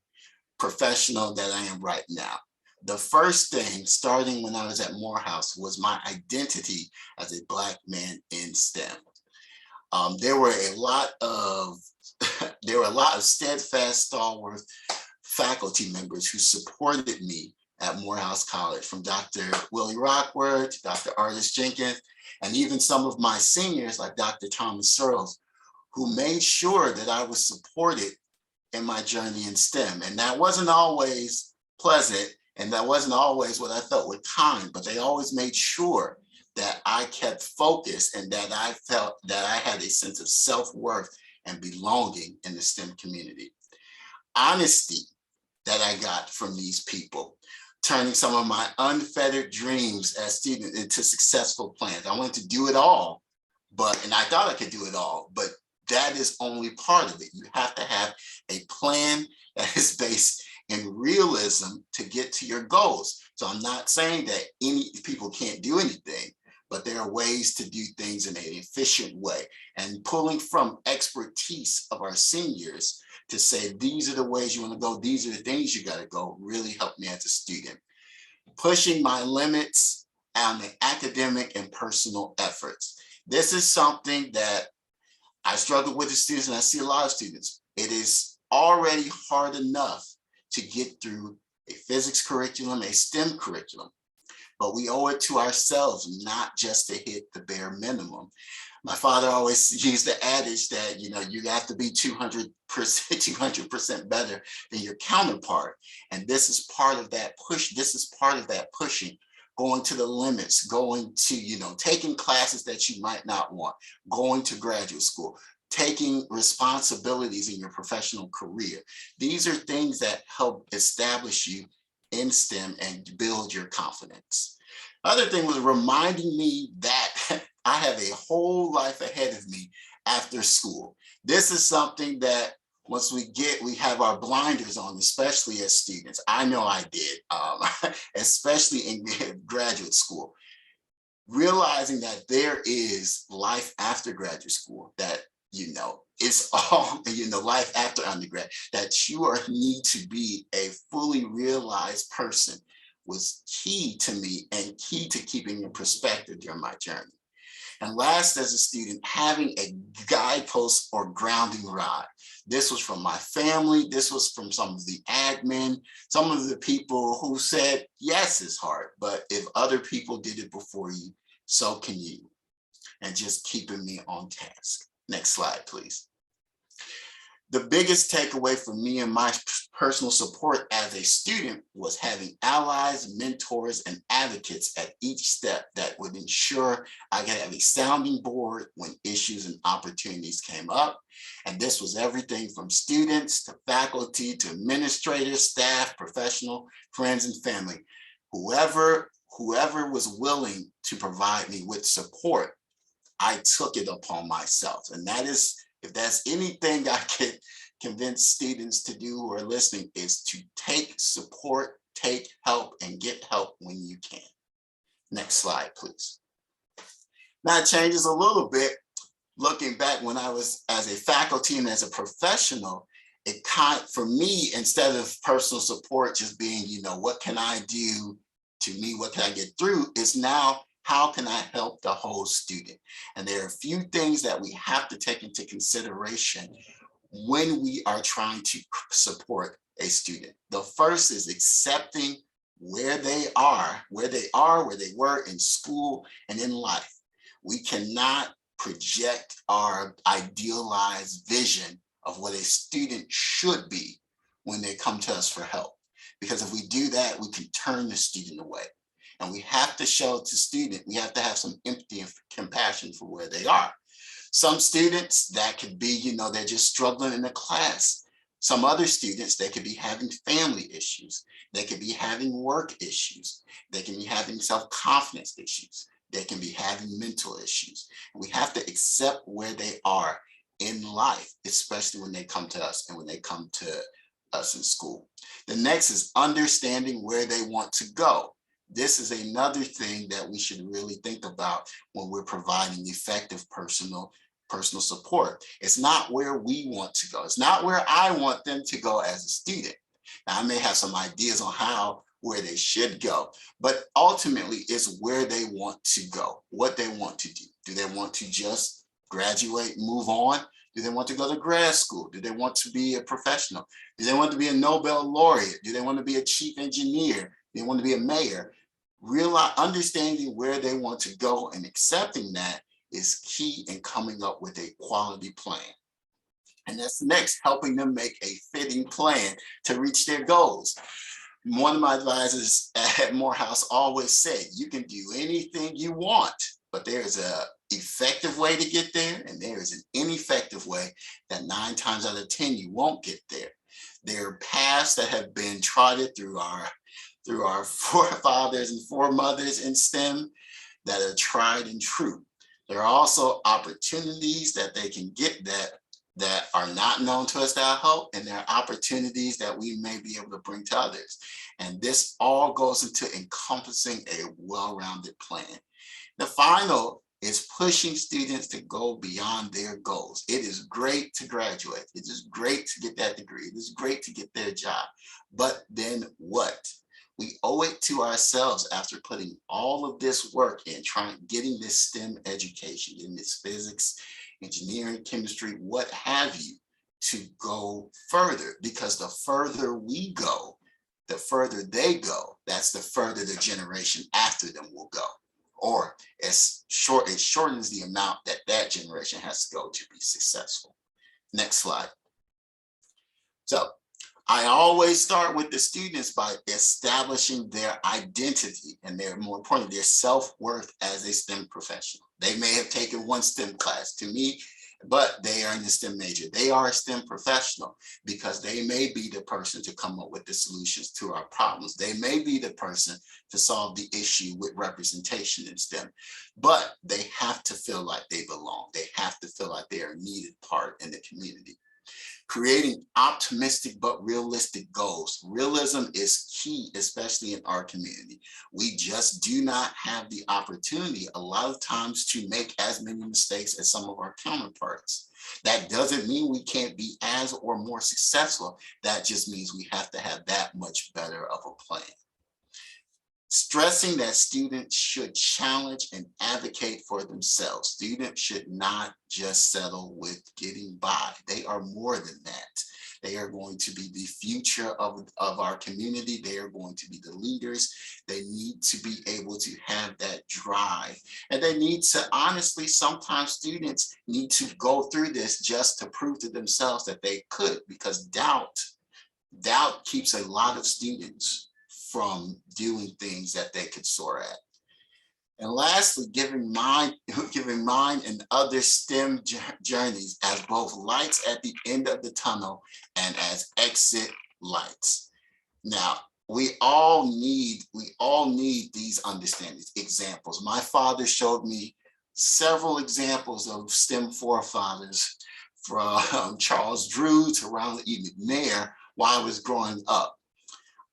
D: professional that I am right now. The first thing, starting when I was at Morehouse, was my identity as a Black man in STEM. There were a lot of steadfast, stalwart faculty members who supported me at Morehouse College, from Dr. Willie Rockworth to Dr. Artis Jenkins, and even some of my seniors like Dr. Thomas Searles, who made sure that I was supported in my journey in STEM. And that wasn't always pleasant, and that wasn't always what I felt with time, but they always made sure that I kept focused and that I felt that I had a sense of self-worth and belonging in the STEM community. Honesty that I got from these people, turning some of my unfettered dreams as students into successful plans. I wanted to do it all, and I thought I could do it all, but that is only part of it. You have to have a plan that is based in realism to get to your goals. So I'm not saying that people can't do anything, but there are ways to do things in an efficient way. And pulling from expertise of our seniors to say, these are the ways you want to go, these are the things you got to go, really helped me as a student. Pushing my limits on the academic and personal efforts. This is something that I struggle with the students, and I see a lot of students. It is already hard enough to get through a physics curriculum, a STEM curriculum, but we owe it to ourselves not just to hit the bare minimum. My father always used the adage that, you have to be 200% better than your counterpart. And this is part of that push. This is part of that pushing, going to the limits, going to, taking classes that you might not want, going to graduate school, taking responsibilities in your professional career. These are things that help establish you in STEM and build your confidence. Other thing was reminding me that I have a whole life ahead of me after school. This is something that once we have our blinders on, especially as students. I know I did, especially in graduate school. Realizing that there is life after graduate school, that, it's all, life after undergrad, that you need to be a fully realized person was key to me and key to keeping your perspective during my journey. And last, as a student, having a guidepost or grounding rod. This was from my family. This was from some of the admin, some of the people who said, yes, it's hard, but if other people did it before you, so can you. And just keeping me on task. Next slide, please. The biggest takeaway for me and my personal support as a student was having allies, mentors, and advocates at each step that would ensure I could have a sounding board when issues and opportunities came up. And this was everything from students to faculty to administrators, staff, professional, friends, and family. Whoever was willing to provide me with support, I took it upon myself. And that is If there's anything I can convince students to do who are listening, is to take support, take help, and get help when you can. Next slide, please. Now it changes a little bit. Looking back when I was as a faculty and as a professional, for me, instead of personal support just being, what can I do to me, what can I get through, is now, how can I help the whole student? And there are a few things that we have to take into consideration when we are trying to support a student. The first is accepting where they were in school and in life. We cannot project our idealized vision of what a student should be when they come to us for help. Because if we do that, we can turn the student away. And we have to show to student, we have to have some empathy and compassion for where they are. Some students, that could be, they're just struggling in the class. Some other students, they could be having family issues. They could be having work issues. They can be having self-confidence issues. They can be having mental issues. And we have to accept where they are in life, especially when they come to us and when they come to us in school. The next is understanding where they want to go. This is another thing that we should really think about when we're providing effective personal support. It's not where we want to go. It's not where I want them to go as a student. Now, I may have some ideas on where they should go, but ultimately it's where they want to go, what they want to do. Do they want to just graduate, move on? Do they want to go to grad school? Do they want to be a professional? Do they want to be a Nobel laureate? Do they want to be a chief engineer? Do they want to be a mayor? Understanding where they want to go and accepting that is key in coming up with a quality plan. And that's next, helping them make a fitting plan to reach their goals. One of my advisors at Morehouse always said, you can do anything you want, but there's an effective way to get there, and there is an ineffective way that 9 times out of 10 you won't get there. There are paths that have been trotted through our forefathers and foremothers in STEM that are tried and true. There are also opportunities that they can get that are not known to us that help, and there are opportunities that we may be able to bring to others. And this all goes into encompassing a well-rounded plan. The final is pushing students to go beyond their goals. It is great to graduate. It is great to get that degree. It is great to get their job. But then what? We owe it to ourselves, after putting all of this work in, getting this STEM education, in this physics, engineering, chemistry, what have you, to go further. Because the further we go, the further they go. That's the further the generation after them will go. Or it shortens the amount that generation has to go to be successful. Next slide. So I always start with the students by establishing their identity and more importantly, their self-worth as a STEM professional. They may have taken one STEM class to me, but they are in the STEM major. They are a STEM professional because they may be the person to come up with the solutions to our problems. They may be the person to solve the issue with representation in STEM, but they have to feel like they belong. They have to feel like they are a needed part in the community. Creating optimistic but realistic goals. Realism is key, especially in our community. We just do not have the opportunity a lot of times to make as many mistakes as some of our counterparts. That doesn't mean we can't be as or more successful. That just means we have to have that much better of a plan. Stressing that students should challenge and advocate for themselves. Students should not just settle with getting by. They are more than that. They are going to be the future of our community. They are going to be the leaders. They need to be able to have that drive. And they need to, honestly, sometimes students need to go through this just to prove to themselves that they could, because doubt keeps a lot of students from doing things that they could soar at. And lastly, giving mine and other STEM journeys as both lights at the end of the tunnel and as exit lights. Now, we all need these understandings, examples. My father showed me several examples of STEM forefathers from Charles Drew to Ronald E. McNair while I was growing up.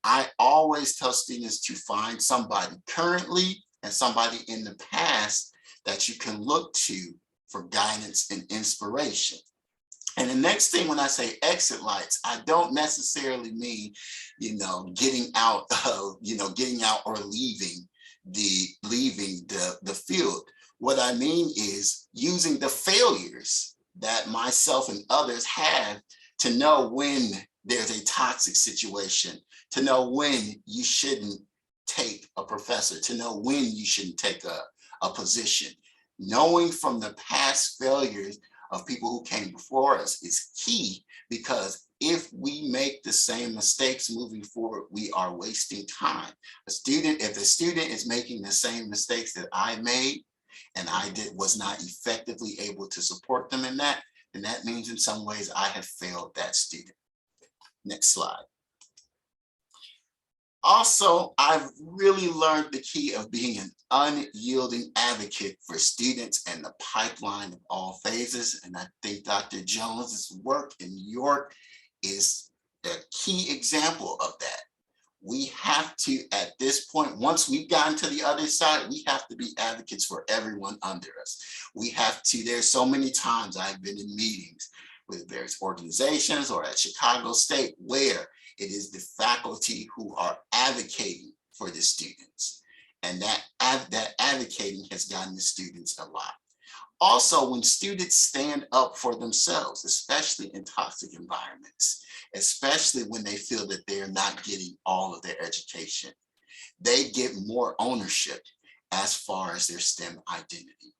D: I always tell students to find somebody currently and somebody in the past that you can look to for guidance and inspiration. And the next thing, when I say exit lights, I don't necessarily mean, getting out or leaving the field. What I mean is using the failures that myself and others have to know when there's a toxic situation, to know when you shouldn't take a professor, to know when you shouldn't take a position. Knowing from the past failures of people who came before us is key, because if we make the same mistakes moving forward, we are wasting time. If the student is making the same mistakes that I made and was not effectively able to support them in that, then that means in some ways I have failed that student. Next slide. Also, I've really learned the key of being an unyielding advocate for students and the pipeline of all phases. And I think Dr. Jones's work in New York is a key example of that. We have to, at this point, once we've gotten to the other side, we have to be advocates for everyone under us. We have to, there's so many times I've been in meetings with various organizations or at Chicago State where it is the faculty who are advocating for the students. And that advocating has gotten the students a lot. Also, when students stand up for themselves, especially in toxic environments, especially when they feel that they're not getting all of their education, they get more ownership as far as their STEM identity.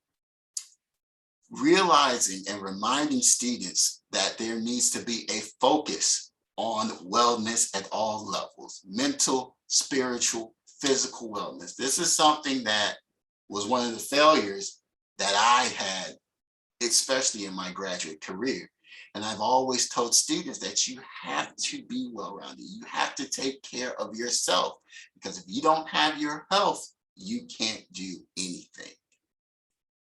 D: Realizing and reminding students that there needs to be a focus on wellness at all levels, mental, spiritual, physical wellness. This is something that was one of the failures that I had, especially in my graduate career. And I've always told students that you have to be well-rounded. You have to take care of yourself, because if you don't have your health, you can't do anything.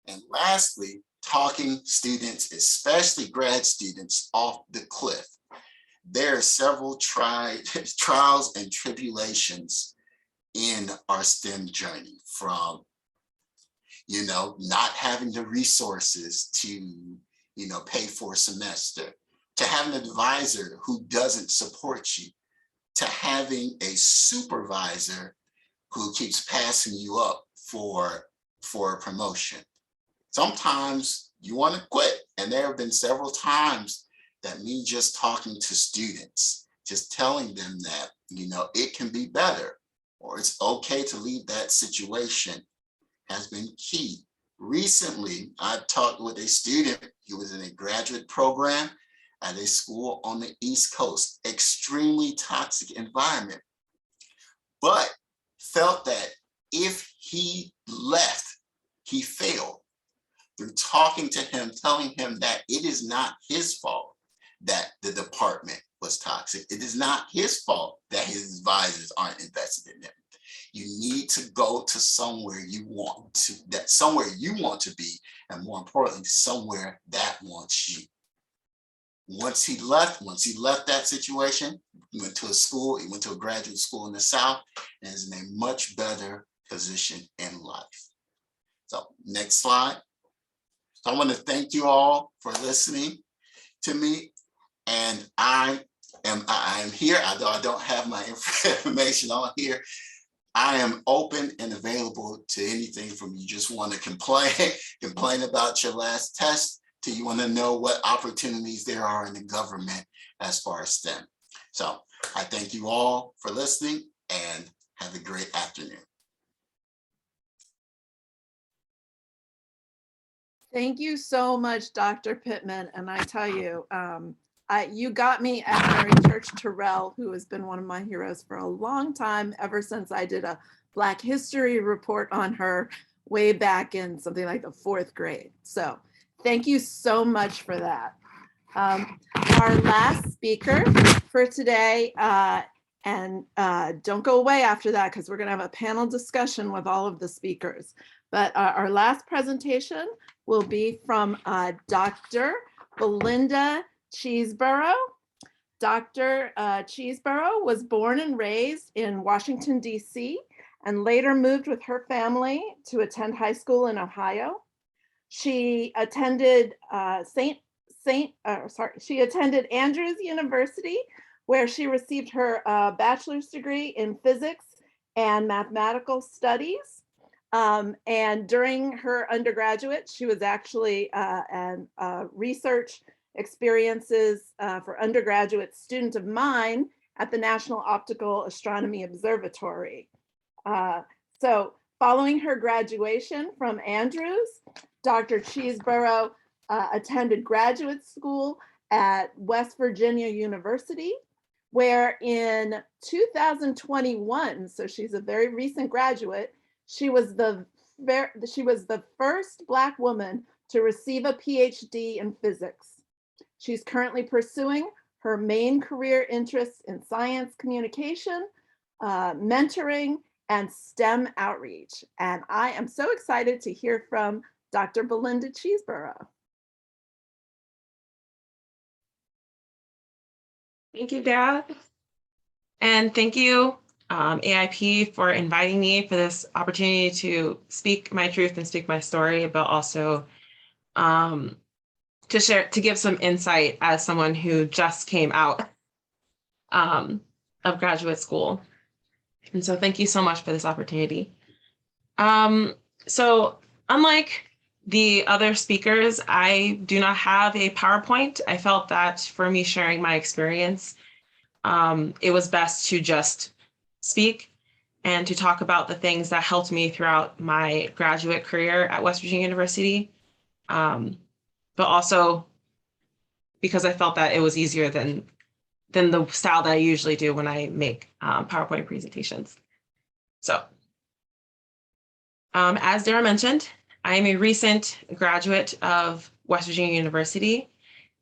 D: And lastly, talking students, especially grad students, off the cliff. There are several trials and tribulations in our STEM journey, from, not having the resources to, pay for a semester, to having an advisor who doesn't support you, to having a supervisor who keeps passing you up for a promotion. Sometimes you want to quit, and there have been several times that me just talking to students, just telling them that, it can be better, or it's okay to leave that situation, has been key. Recently, I talked with a student who was in a graduate program at a school on the East Coast, extremely toxic environment, but felt that if he left, he failed. Through talking to him, telling him that it is not his fault that the department was toxic. It is not his fault that his advisors aren't invested in him. You need to go to somewhere you want to be, and more importantly, somewhere that wants you. Once he left that situation, he went to a graduate school in the South, and is in a much better position in life. So next slide. So I want to thank you all for listening to me. And I am here, although I don't have my information on here. I am open and available to anything from you just want to complain about your last test, to you want to know what opportunities there are in the government as far as STEM. So I thank you all for listening, and have a great afternoon.
B: Thank you so much, Dr. Pittman. And I tell you, you got me at Mary Church Terrell, who has been one of my heroes for a long time, ever since I did a Black History report on her way back in something like the 4th grade. So thank you so much for that. Our last speaker for today, and don't go away after that, because we're going to have a panel discussion with all of the speakers. But our last presentation will be from Dr. Belinda Cheeseboro. Dr. Cheeseboro was born and raised in Washington, D.C., and later moved with her family to attend high school in Ohio. She attended she attended Andrews University, where she received her bachelor's degree in physics and mathematical studies. And during her undergraduate, she was actually research experiences for undergraduate student of mine at the National Optical Astronomy Observatory. So following her graduation from Andrews, Dr. Cheeseboro attended graduate school at West Virginia University, where in 2021, so she's a very recent graduate, she was the first Black woman to receive a PhD in physics. She's currently pursuing her main career interests in science communication, mentoring, and STEM outreach. And I am so excited to hear from Dr. Belinda Cheeseboro.
E: Thank you, Dad. And thank you, AIP, for inviting me for this opportunity to speak my truth and speak my story, but also to give some insight as someone who just came out of graduate school. And so thank you so much for this opportunity. So unlike the other speakers, I do not have a PowerPoint. I felt that for me sharing my experience, it was best to just speak and to talk about the things that helped me throughout my graduate career at West Virginia University. But also because I felt that it was easier than the style that I usually do when I make PowerPoint presentations. So as Dara mentioned, I am a recent graduate of West Virginia University,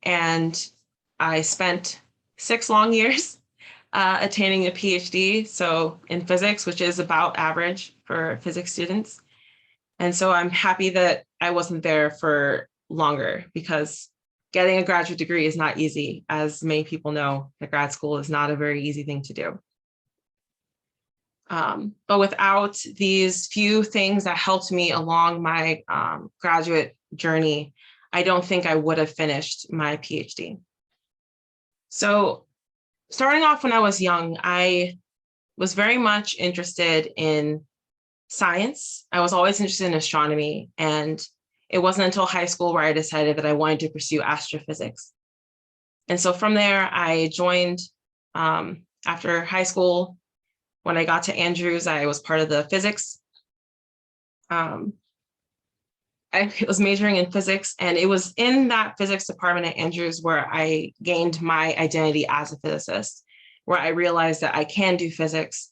E: and I spent 6 long years attaining a PhD, so in physics, which is about average for physics students. And so I'm happy that I wasn't there for longer, because getting a graduate degree is not easy. As many people know, that grad school is not a very easy thing to do. But without these few things that helped me along my graduate journey, I don't think I would have finished my PhD. So starting off when I was young, I was very much interested in science. I was always interested in astronomy, and it wasn't until high school where I decided that I wanted to pursue astrophysics. And so from there, I joined after high school. When I got to Andrews, I was part of the physics. I was majoring in physics, and it was in that physics department at Andrews where I gained my identity as a physicist, where I realized that I can do physics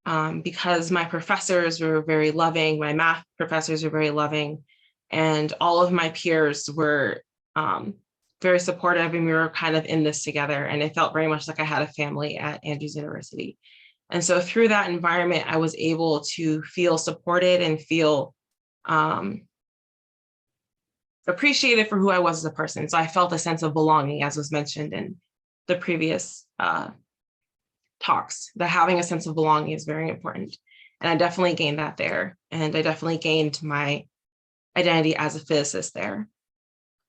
E: because my professors were very loving, my math professors were very loving, and all of my peers were very supportive, and we were kind of in this together, and it felt very much like I had a family at Andrews University. And so through that environment, I was able to feel supported and feel appreciated for who I was as a person. So I felt a sense of belonging, as was mentioned in the previous talks, that having a sense of belonging is very important. And I definitely gained that there. And I definitely gained my identity as a physicist there.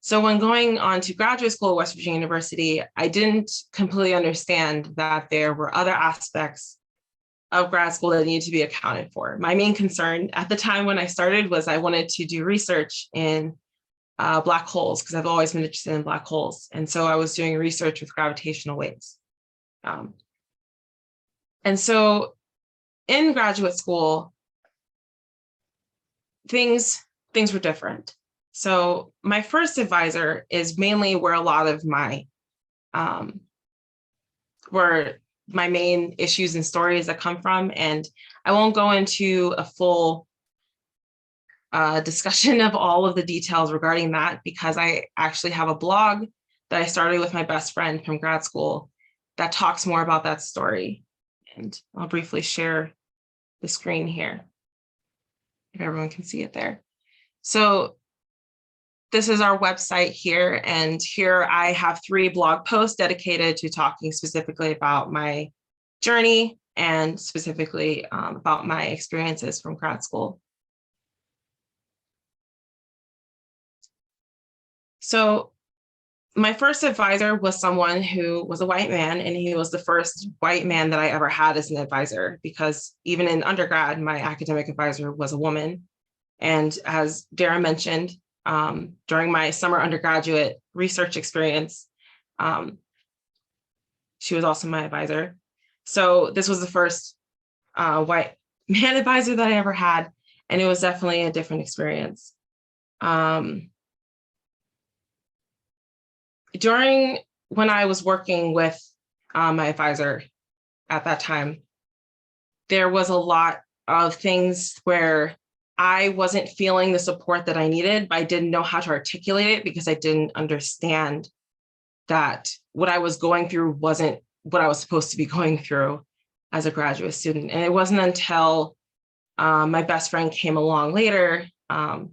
E: So when going on to graduate school at West Virginia University, I didn't completely understand that there were other aspects of grad school that needed to be accounted for. My main concern at the time when I started was I wanted to do research in black holes, because I've always been interested in black holes. And so I was doing research with gravitational waves. And so in graduate school, things were different. So my first advisor is mainly where a lot of my main issues and stories that come from. And I won't go into a full discussion of all of the details regarding that, because I actually have a blog that I started with my best friend from grad school that talks more about that story. And I'll briefly share the screen here, if everyone can see it there. So this is our website here. And here I have 3 blog posts dedicated to talking specifically about my journey and specifically about my experiences from grad school. So my first advisor was someone who was a white man, and he was the first white man that I ever had as an advisor, because even in undergrad, my academic advisor was a woman. And as Dara mentioned, during my summer undergraduate research experience, she was also my advisor. So this was the first white man advisor that I ever had, and it was definitely a different experience. During when I was working with my advisor at that time, there was a lot of things where I wasn't feeling the support that I needed, but I didn't know how to articulate it because I didn't understand that what I was going through wasn't what I was supposed to be going through as a graduate student. And it wasn't until my best friend came along later that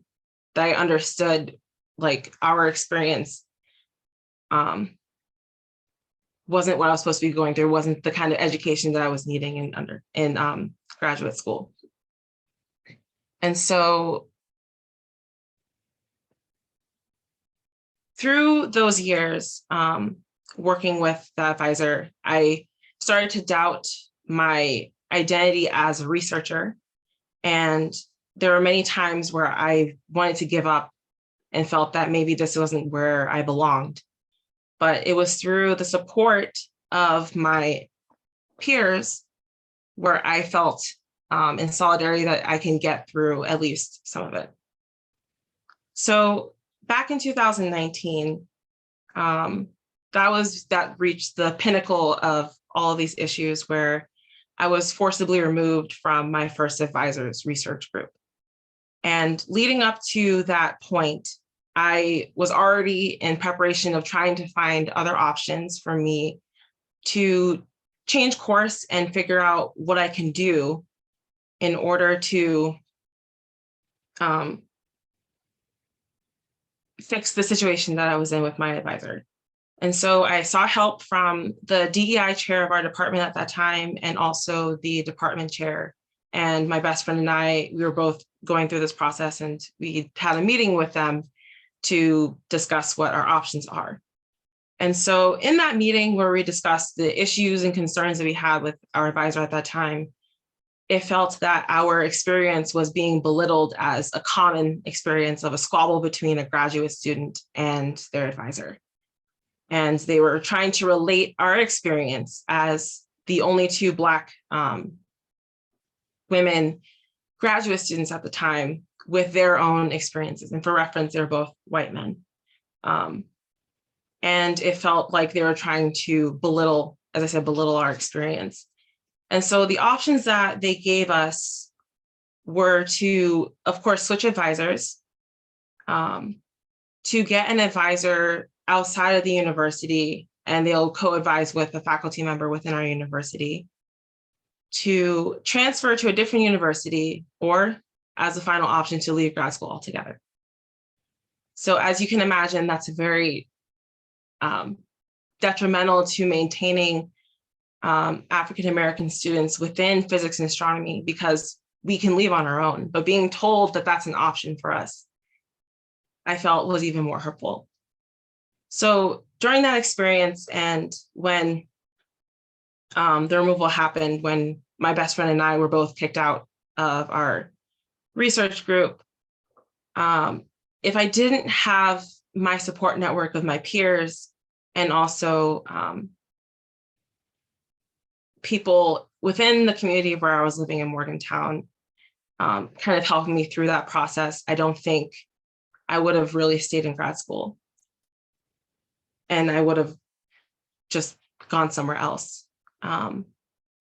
E: I understood, like, our experience wasn't what I was supposed to be going through, wasn't the kind of education that I was needing in graduate school. And so through those years working with the advisor, I started to doubt my identity as a researcher. And there were many times where I wanted to give up and felt that maybe this wasn't where I belonged. But it was through the support of my peers where I felt in solidarity that I can get through at least some of it. So back in 2019, that reached the pinnacle of all of these issues, where I was forcibly removed from my first advisor's research group. And leading up to that point, I was already in preparation of trying to find other options for me to change course and figure out what I can do in order to fix the situation that I was in with my advisor. And so I sought help from the DEI chair of our department at that time, and also the department chair. And my best friend and I, we were both going through this process, and we had a meeting with them to discuss what our options are. And so in that meeting where we discussed the issues and concerns that we had with our advisor at that time, it felt that our experience was being belittled as a common experience of a squabble between a graduate student and their advisor. And they were trying to relate our experience as the only 2 Black women graduate students at the time with their own experiences. And for reference, they're both white men. And it felt like they were trying to belittle, as I said, belittle our experience. And so the options that they gave us were to, of course, switch advisors, to get an advisor outside of the university, and they'll co-advise with a faculty member within our university, to transfer to a different university, or as a final option, to leave grad school altogether. So as you can imagine, that's very detrimental to maintaining African-American students within physics and astronomy, because we can leave on our own, but being told that that's an option for us, I felt was even more hurtful. So during that experience, and when the removal happened, when my best friend and I were both kicked out of our research group, if I didn't have my support network of my peers, and also people within the community where I was living in Morgantown, kind of helping me through that process, I don't think I would have really stayed in grad school. And I would have just gone somewhere else.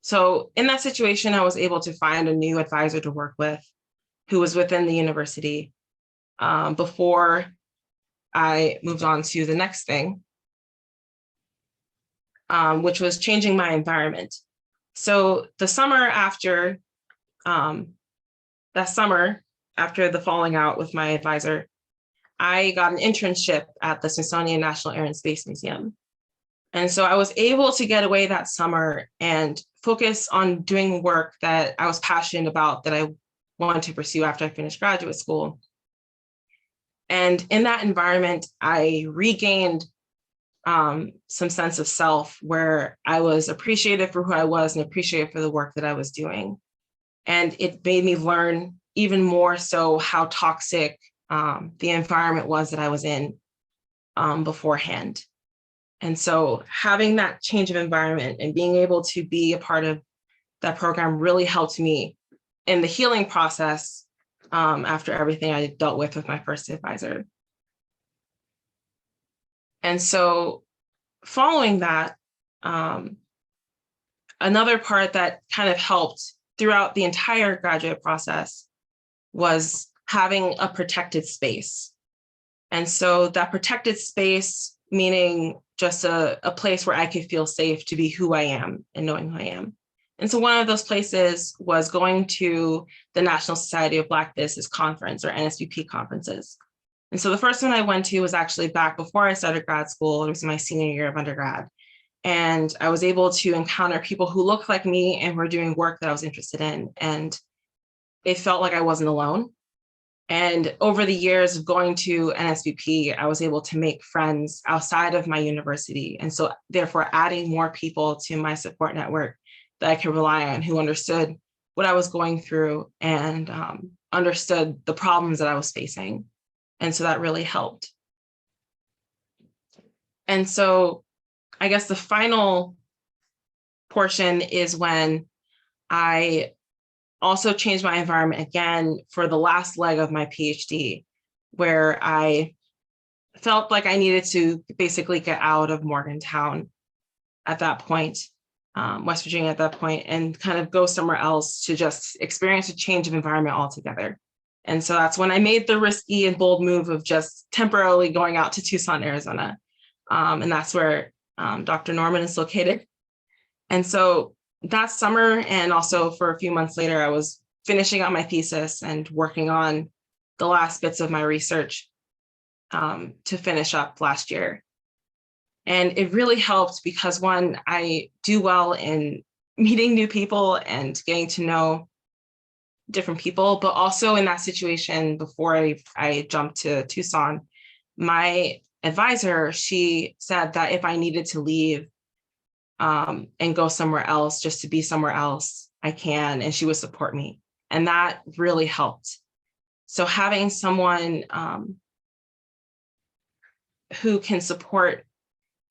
E: So in that situation, I was able to find a new advisor to work with who was within the university before I moved on to the next thing, which was changing my environment. So the summer after, the falling out with my advisor, I got an internship at the Smithsonian National Air and Space Museum. And so I was able to get away that summer and focus on doing work that I was passionate about, that I wanted to pursue after I finished graduate school. And in that environment, I regained some sense of self, where I was appreciated for who I was and appreciated for the work that I was doing. And it made me learn even more so how toxic the environment was that I was in beforehand. And so having that change of environment and being able to be a part of that program really helped me in the healing process after everything I dealt with my first advisor. And so following that, another part that kind of helped throughout the entire graduate process was having a protected space. And so that protected space, meaning just a place where I could feel safe to be who I am and knowing who I am. And so one of those places was going to the National Society of Black Physicists Conference, or NSBP conferences. And so the first one I went to was actually back before I started grad school. It was my senior year of undergrad. And I was able to encounter people who looked like me and were doing work that I was interested in. And it felt like I wasn't alone. And over the years of going to NSBP, I was able to make friends outside of my university. And so therefore adding more people to my support network that I could rely on, who understood what I was going through and understood the problems that I was facing. And so that really helped. And so I guess the final portion is when I also changed my environment again for the last leg of my PhD, where I felt like I needed to basically get out of Morgantown at that point, West Virginia at that point, and kind of go somewhere else to just experience a change of environment altogether. And so that's when I made the risky and bold move of just temporarily going out to Tucson, Arizona. And that's where Dr. Norman is located. And so that summer, and also for a few months later, I was finishing up my thesis and working on the last bits of my research to finish up last year. And it really helped because, one, I do well in meeting new people and getting to know different people, but also in that situation before I jumped to Tucson, my advisor, she said that if I needed to leave and go somewhere else, just to be somewhere else, I can, and she would support me. And that really helped. So having someone who can support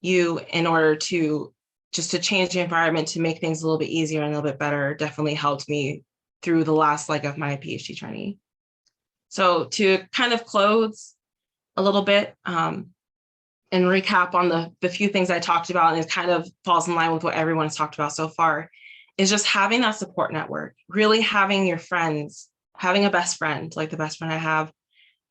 E: you in order to just to change the environment, to make things a little bit easier and a little bit better, definitely helped me through the last leg of my PhD journey. So to kind of close a little bit, and recap on the few things I talked about, and it kind of falls in line with what everyone's talked about so far, is just having that support network, really having your friends, having a best friend, like the best friend I have,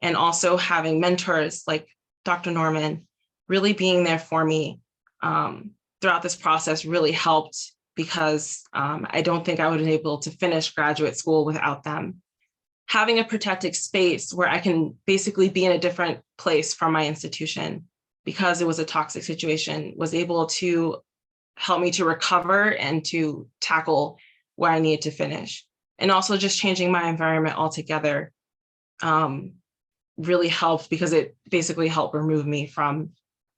E: and also having mentors like Dr. Norman, really being there for me throughout this process really helped, because I don't think I would have been able to finish graduate school without them. Having a protected space where I can basically be in a different place from my institution, because it was a toxic situation, was able to help me to recover and to tackle where I needed to finish. And also just changing my environment altogether really helped, because it basically helped remove me from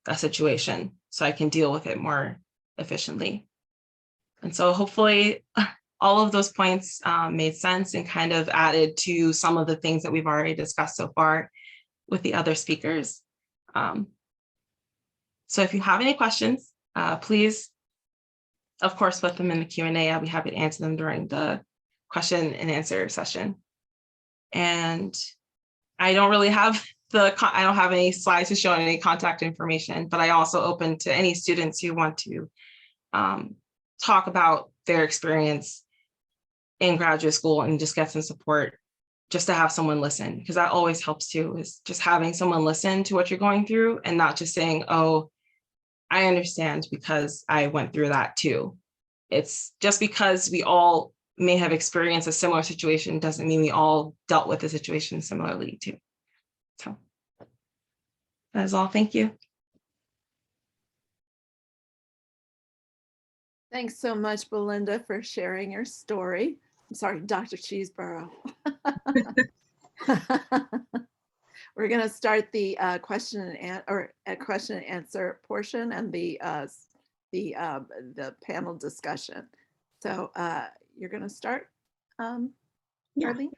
E: that situation so I can deal with it more efficiently. And so hopefully all of those points made sense and kind of added to some of the things that we've already discussed so far with the other speakers. So if you have any questions, please, of course, put them in the Q&A. I'll be happy to answer them during the question and answer session. And I don't really have I don't have any slides to show any contact information, but I also open to any students who want to talk about their experience in graduate school and just get some support, just to have someone listen, because that always helps too, is just having someone listen to what you're going through and not just saying, oh, I understand because I went through that too. It's just because we all may have experienced a similar situation doesn't mean we all dealt with the situation similarly too. So That is all. Thank you.
B: Thanks so much, Belinda, for sharing your story. I'm sorry, Dr. Cheeseboro. We're going to start the question and answer portion and the panel discussion. So you're going to start,
A: Yeah.
B: Arlene?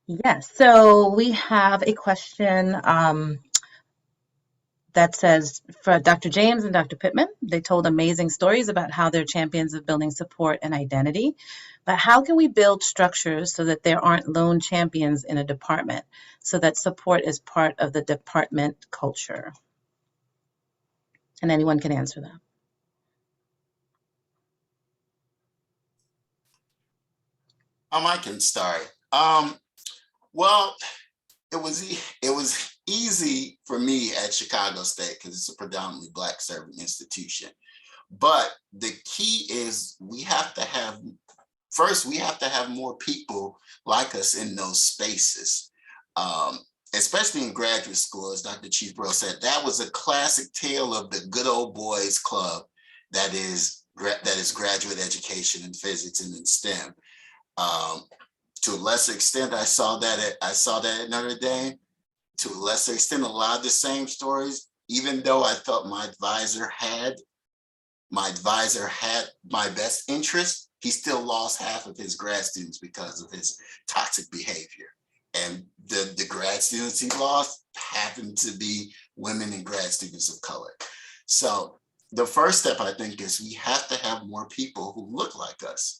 A: Yes, so we have a question that says, for Dr. James and Dr. Pittman, they told amazing stories about how they're champions of building support and identity. But how can we build structures so that there aren't lone champions in a department, so that support is part of the department culture? And anyone can answer that.
D: I can start. Well, it was easy for me at Chicago State because it's a predominantly Black serving institution. But the key is we have to have more people like us in those spaces, especially in graduate school. As Dr. Cheeseboro said, that was a classic tale of the good old boys club that is graduate education in physics and in STEM. To a lesser extent, I saw that at Notre Dame. To a lesser extent, a lot of the same stories, even though I thought my advisor had my best interest, he still lost half of his grad students because of his toxic behavior. And the grad students he lost happened to be women and grad students of color. So the first step, I think, is we have to have more people who look like us.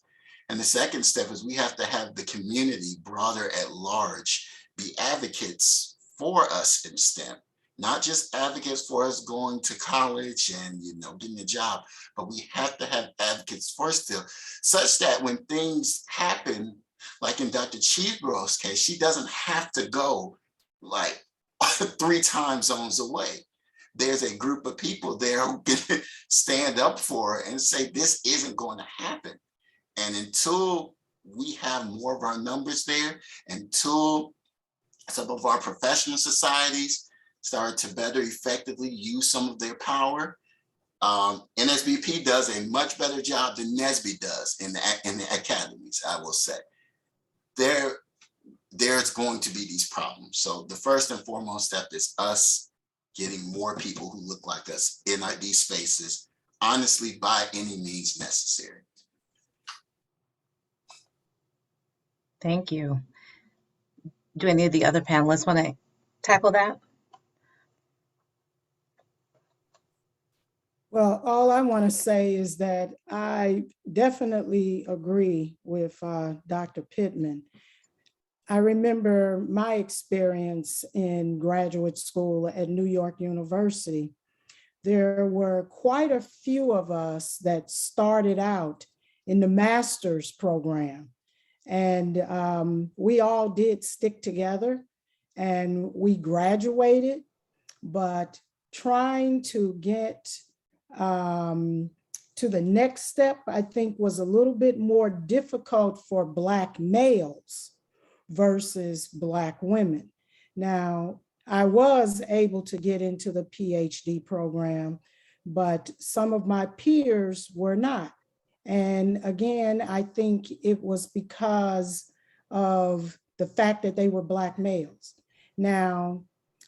D: And the second step is we have to have the community broader at large be advocates for us in STEM, not just advocates for us going to college and getting a job, but we have to have advocates for still, such that when things happen, like in Dr. Cheeseboro's case, she doesn't have to go like 3 time zones away. There's a group of people there who can stand up for her and say, this isn't going to happen. And until we have more of our numbers there, until some of our professional societies start to better effectively use some of their power, NSBP does a much better job than NSBE does in the academies, I will say. There's going to be these problems. So the first and foremost step is us getting more people who look like us in these spaces, honestly, by any means necessary.
A: Thank you. Do any of the other panelists want to tackle that?
C: Well, all I want to say is that I definitely agree with Dr. Pittman. I remember my experience in graduate school at New York University. There were quite a few of us that started out in the master's program. And we all did stick together and we graduated, but trying to get to the next step, I think, was a little bit more difficult for Black males versus Black women. Now, I was able to get into the PhD program, but some of my peers were not. And again, I think it was because of the fact that they were Black males. Now,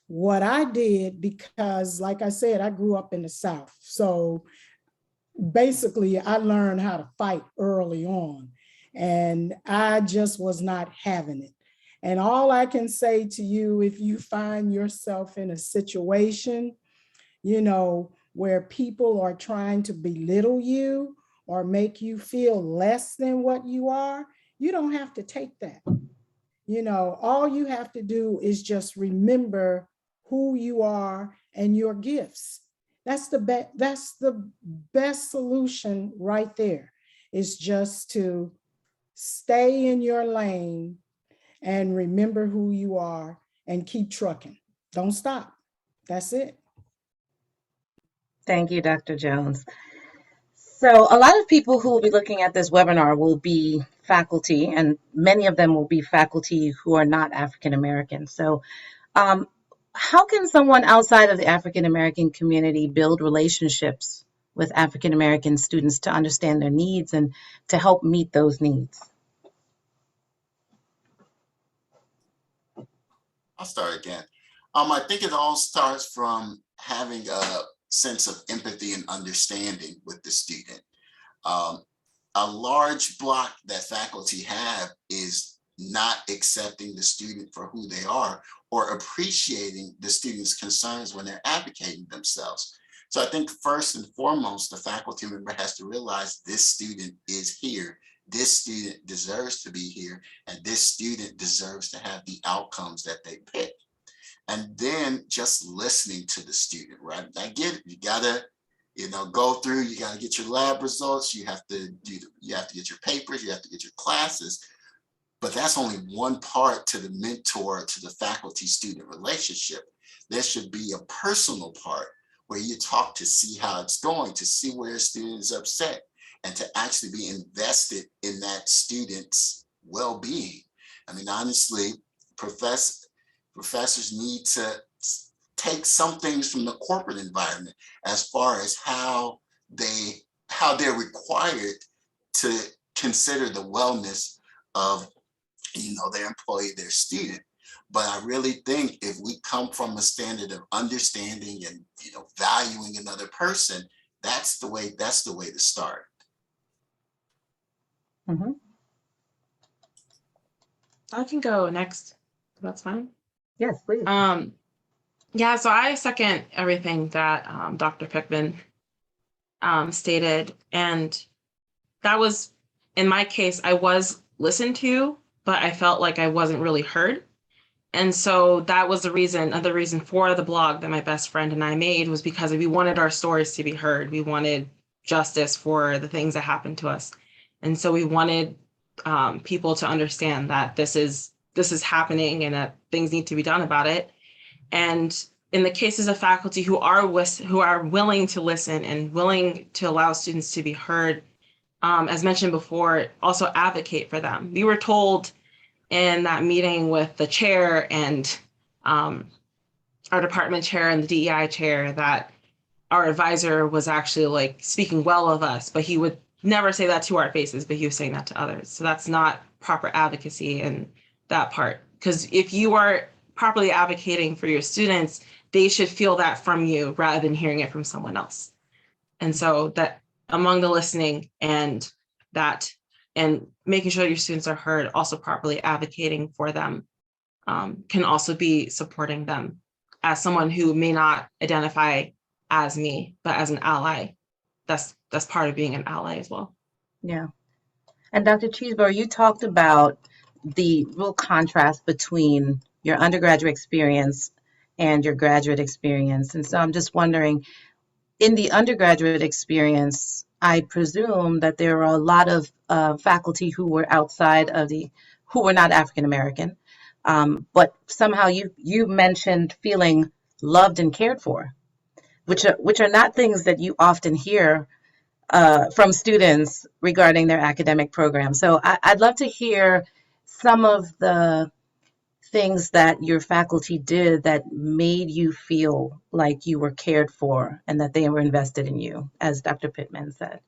C: what I did, because like I said, I grew up in the South. So basically I learned how to fight early on and I just was not having it. And all I can say to you, if you find yourself in a situation, where people are trying to belittle you or make you feel less than what you are, you don't have to take that. All you have to do is just remember who you are and your gifts. That's the best solution right there, is just to stay in your lane and remember who you are and keep trucking. Don't stop. That's it.
A: Thank you, Dr. Jones. So a lot of people who will be looking at this webinar will be faculty, and many of them will be faculty who are not African American. So how can someone outside of the African American community build relationships with African American students to understand their needs and to help meet those needs?
D: I'll start again. I think it all starts from having a sense of empathy and understanding with the student. Um, a large block that faculty have is not accepting the student for who they are or appreciating the student's concerns when they're advocating themselves. So I think first and foremost, the faculty member has to realize this student is here. This student deserves to be here, and this student deserves to have the outcomes that they pick. And then just listening to the student, right? I get it. You gotta, go through, you gotta get your lab results, you have to get your papers, you have to get your classes, but that's only one part to the mentor, to the faculty student relationship. There should be a personal part where you talk to see how it's going, to see where a student is upset, and to actually be invested in that student's well-being. I mean, honestly, professors need to take some things from the corporate environment as far as how they're required to consider the wellness of their employee, their student. But I really think if we come from a standard of understanding and valuing another person, that's the way to start.
A: Mm-hmm.
E: I can go next. That's fine.
A: Yes, please.
E: Yeah, so I second everything that Dr. Pittman stated. And that was, in my case, I was listened to, but I felt like I wasn't really heard. And so that was the reason, another reason for the blog that my best friend and I made, was because we wanted our stories to be heard. We wanted justice for the things that happened to us. And so we wanted people to understand that this is happening and that things need to be done about it. And in the cases of faculty who are willing to listen and willing to allow students to be heard, as mentioned before, also advocate for them. We were told in that meeting with the chair and our department chair and the DEI chair that our advisor was actually like speaking well of us, but he would never say that to our faces, but he was saying that to others. So that's not proper advocacy in that part. Because if you are properly advocating for your students, they should feel that from you rather than hearing it from someone else. And so that among the listening and making sure your students are heard, also properly advocating for them, can also be supporting them as someone who may not identify as me, but as an ally. That's part of being an ally as well.
A: Yeah. And Dr. Cheeseboro, you talked about the real contrast between your undergraduate experience and your graduate experience. And so I'm just wondering, in the undergraduate experience, I presume that there are a lot of faculty who were who were not African American, but somehow you mentioned feeling loved and cared for, which are not things that you often hear from students regarding their academic program. So I'd love to hear some of the things that your faculty did that made you feel like you were cared for and that they were invested in you, as Dr. Pittman said.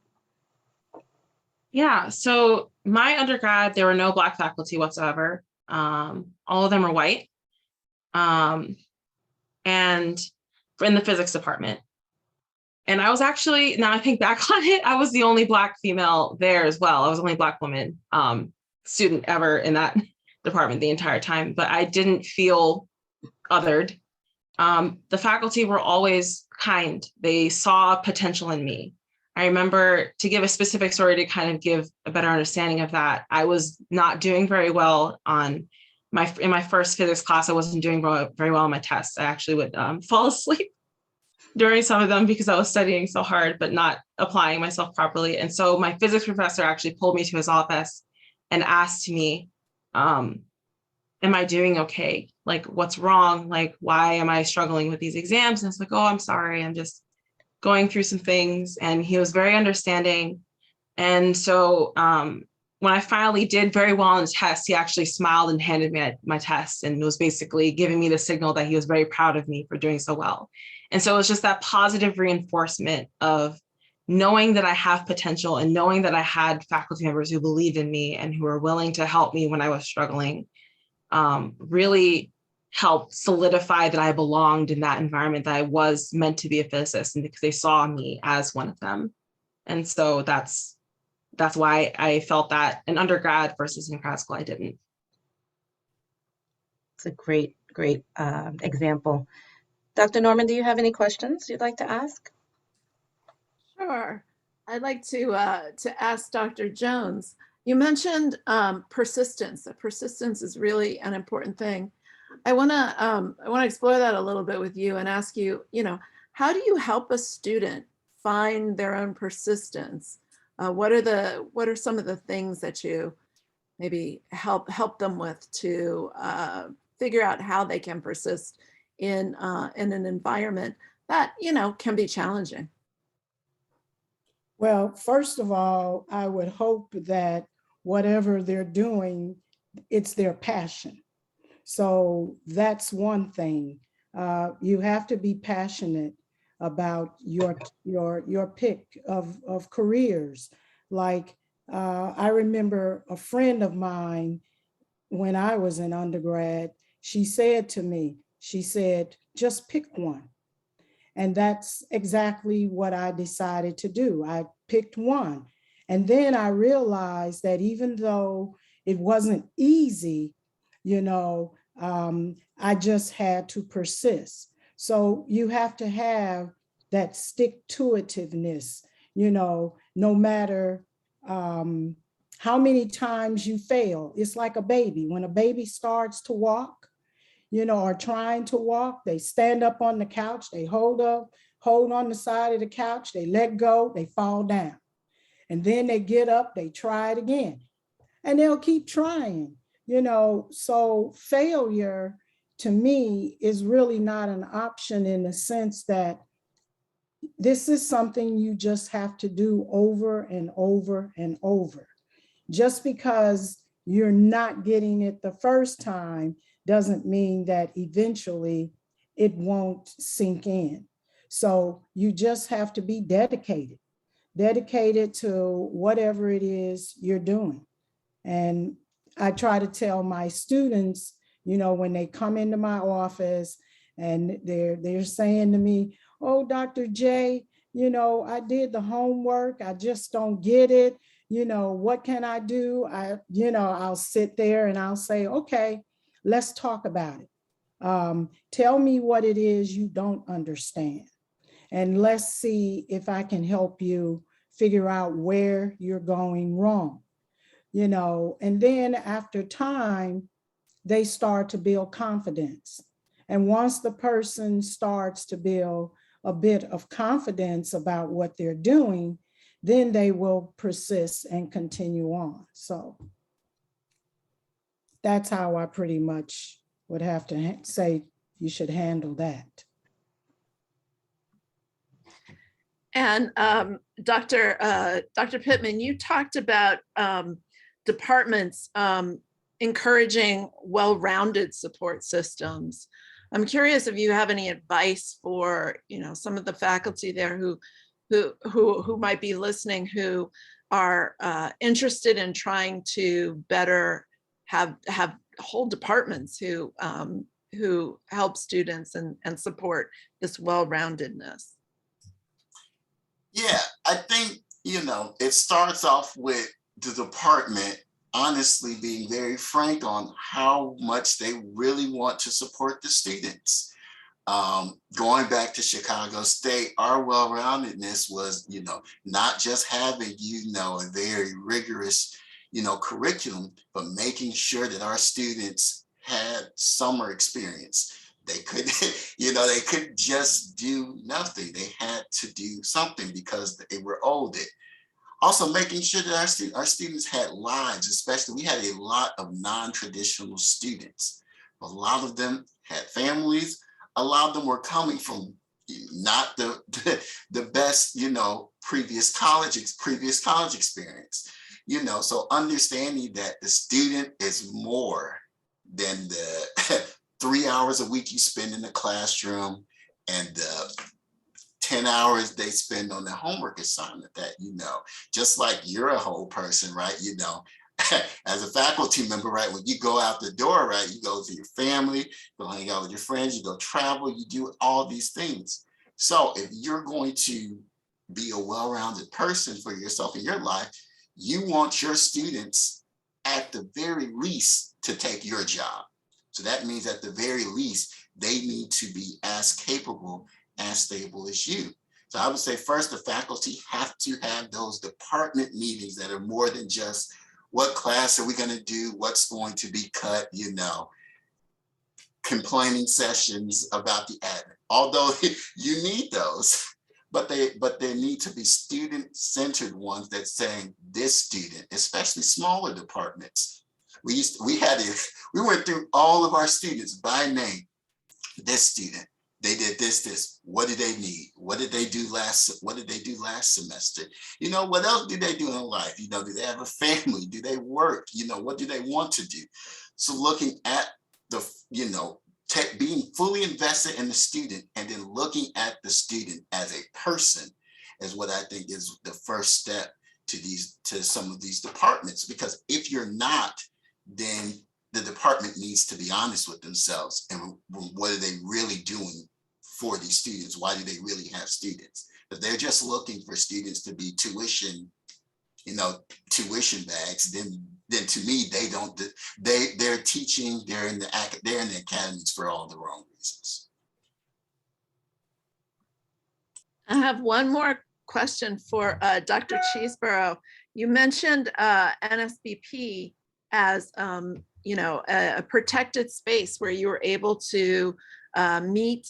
E: Yeah, so my undergrad, there were no Black faculty whatsoever. All of them are white. And in the physics department. And I was actually, now I think back on it, I was the only Black female there as well. I was the only Black woman student ever in that department the entire time, but I didn't feel othered. The faculty were always kind. They saw potential in me. I remember, to give a specific story to kind of give a better understanding of that, I was not doing very well in my first physics class. I wasn't doing very well on my tests. I actually would fall asleep during some of them because I was studying so hard, but not applying myself properly. And so my physics professor actually pulled me to his office and asked me, am I doing okay? Like, what's wrong? Like, why am I struggling with these exams? And it's like, oh, I'm sorry. I'm just going through some things. And he was very understanding. And so when I finally did very well on the test, he actually smiled and handed me my test and was basically giving me the signal that he was very proud of me for doing so well. And so it was just that positive reinforcement of knowing that I have potential and knowing that I had faculty members who believed in me and who were willing to help me when I was struggling, really helped solidify that I belonged in that environment, that I was meant to be a physicist, and because they saw me as one of them. And so that's why I felt that in undergrad versus in grad school, I didn't.
A: It's a great example. Dr. Norman, do you have any questions you'd like to ask?
B: Sure. I'd like to ask Dr. Jones. You mentioned persistence. That persistence is really an important thing. I want to explore that a little bit with you and ask you, how do you help a student find their own persistence? What are some of the things that you maybe help them with to figure out how they can persist in an environment that can be challenging?
C: Well, first of all, I would hope that whatever they're doing, it's their passion. So that's one thing. You have to be passionate about your pick of careers. Like I remember a friend of mine when I was in undergrad, she said to me, she said, just pick one. And that's exactly what I decided to do. I picked one. And then I realized that even though it wasn't easy, I just had to persist. So you have to have that stick-to-itiveness, no matter how many times you fail. It's like a baby. When a baby starts to walk, or trying to walk, they stand up on the couch, they hold on the side of the couch, they let go, they fall down. And then they get up, they try it again. And they'll keep trying, so failure to me is really not an option in the sense that this is something you just have to do over and over and over. Just because you're not getting it the first time doesn't mean that eventually it won't sink in. So you just have to be dedicated to whatever it is you're doing. And I try to tell my students, when they come into my office and they're saying to me, oh, Dr. J, I did the homework, I just don't get it. What can I do? I'll sit there and I'll say, okay, let's talk about it. Tell me what it is you don't understand. And let's see if I can help you figure out where you're going wrong. And then after time, they start to build confidence. And once the person starts to build a bit of confidence about what they're doing, then they will persist and continue on. So that's how I pretty much would have to say you should handle that.
B: And Dr. Pittman, you talked about departments encouraging well-rounded support systems. I'm curious if you have any advice for some of the faculty there who might be listening, who are interested in trying to better have whole departments who help students and support this well-roundedness.
D: Yeah, I think, it starts off with the department honestly being very frank on how much they really want to support the students. Going back to Chicago State, our well-roundedness was, not just having, a very rigorous, curriculum, but making sure that our students had summer experience. They couldn't, they couldn't just do nothing. They had to do something because they were owed it. Also making sure that our students had lives, especially we had a lot of non-traditional students. A lot of them had families. A lot of them were coming from not the best, previous college experience. So understanding that the student is more than the 3 hours a week you spend in the classroom and the 10 hours they spend on the homework assignment, that, just like you're a whole person, right? As a faculty member, right, when you go out the door, right, you go to your family, you go hang out with your friends, you go travel, you do all these things. So if you're going to be a well-rounded person for yourself in your life, you want your students at the very least to take your job. So that means at the very least, they need to be as capable, as stable as you. So I would say first, the faculty have to have those department meetings that are more than just what class are we going to do, what's going to be cut, complaining sessions about the admin. Although you need those, but they need to be student-centered ones that saying this student, especially smaller departments. We went through all of our students by name. This student, they did this. What did they need? What did they do last semester? What else do they do in life? Do they have a family? Do they work? What do they want to do? So looking at being fully invested in the student and then looking at the student as a person is what I think is the first step to some of these departments. Because if you're not, then the department needs to be honest with themselves and what are they really doing for these students? Why do they really have students? If they're just looking for students to be tuition bags, then to me, they're teaching, they're in the academies for all the wrong reasons.
B: I have one more question for Dr. Cheeseboro. You mentioned NSBP as a protected space where you were able to meet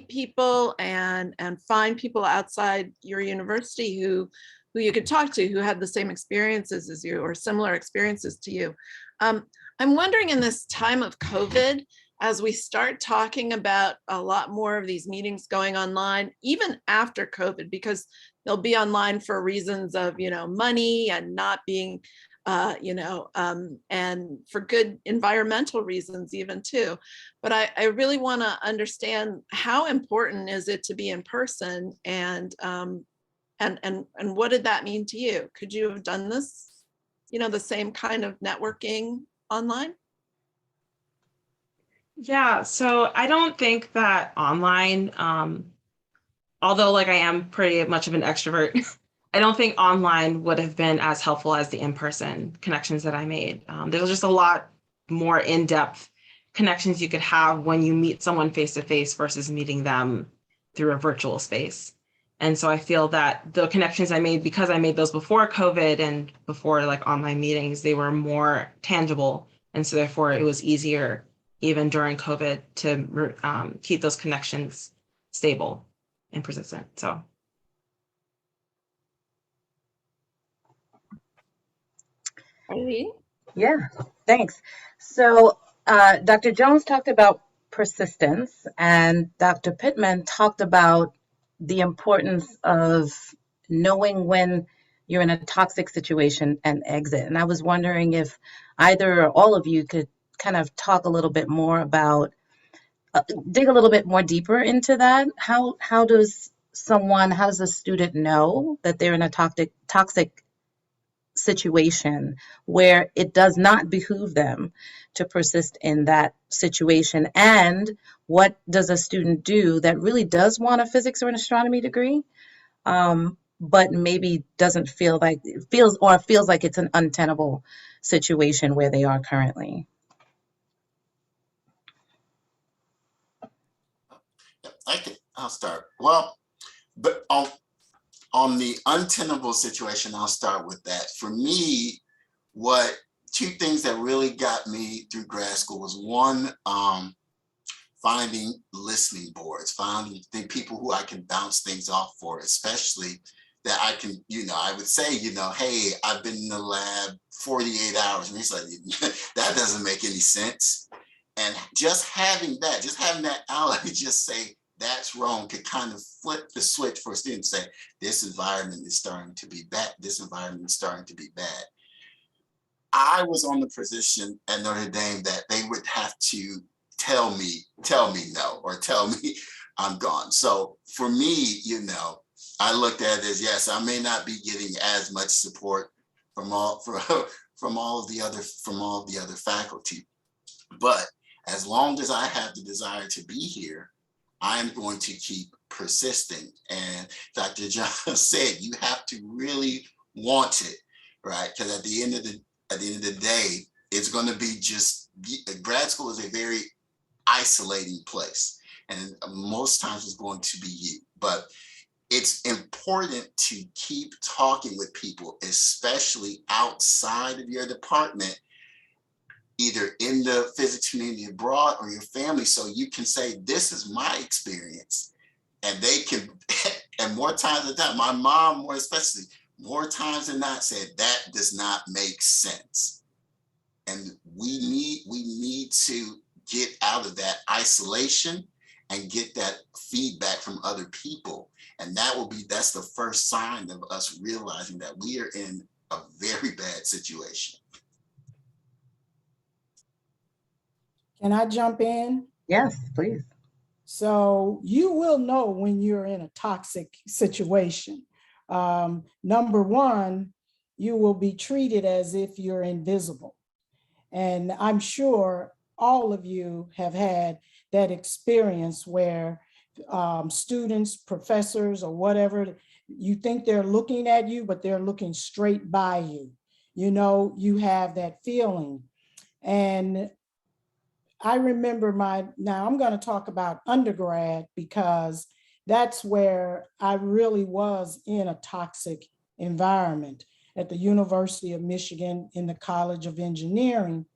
B: people and find people outside your university who you could talk to, who had the same experiences as you or similar experiences to you. I'm wondering, in this time of COVID, as we start talking about a lot more of these meetings going online, even after COVID, because they'll be online for reasons of, money and not being, and for good environmental reasons even too. But I really want to understand, how important is it to be in person, and what did that mean to you? Could you have done this, the same kind of networking online?
E: Yeah, so I don't think that online, although like I am pretty much of an extrovert, I don't think online would have been as helpful as the in-person connections that I made. There was just a lot more in-depth connections you could have when you meet someone face-to-face versus meeting them through a virtual space. And so I feel that the connections I made, because I made those before COVID and before like online meetings, they were more tangible. And so therefore it was easier even during COVID to keep those connections stable and persistent. So.
B: Eileen?
A: Yeah, thanks. So Dr. Jones talked about persistence, and Dr. Pittman talked about the importance of knowing when you're in a toxic situation and exit. And I was wondering if either or all of you could kind of talk a little bit more about, dig a little bit more deeper into that. How does a student know that they're in a toxic situation where it does not behoove them to persist in that situation? And what does a student do that really does want a physics or an astronomy degree, but maybe doesn't feels like it's an untenable situation where they are currently?
D: I'll start. Well, but on the untenable situation, I'll start with that. For me, two things that really got me through grad school was one, finding listening boards, finding people who I can bounce things off for, especially that I can, I would say, hey, I've been in the lab 48 hours. And he's like, that doesn't make any sense. And just having that ally just say, that's wrong, could kind of flip the switch for a student to say, this environment is starting to be bad. This environment is starting to be bad. I was on the position at Notre Dame that they would have to tell me no, or tell me I'm gone. So for me, I looked at it as, yes, I may not be getting as much support from all of the other faculty, but as long as I have the desire to be here, I'm going to keep persisting. And Dr. John said, you have to really want it, right? Because at the end of the day, it's going to be grad school is a very isolating place, and most times it's going to be you. But it's important to keep talking with people, especially outside of your department, either in the physics community abroad or your family, so you can say, this is my experience. And they can, and more times than not, my mom more especially, more times than not said, that does not make sense. And we need to get out of that isolation and get that feedback from other people. And that's the first sign of us realizing that we are in a very bad situation.
C: Can I jump in?
A: Yes, please.
C: So you will know when you're in a toxic situation. Number one, you will be treated as if you're invisible. And I'm sure all of you have had that experience where students, professors, or whatever, you think they're looking at you, but they're looking straight by you. You have that feeling. And I remember now I'm going to talk about undergrad, because that's where I really was in a toxic environment at the University of Michigan in the College of Engineering.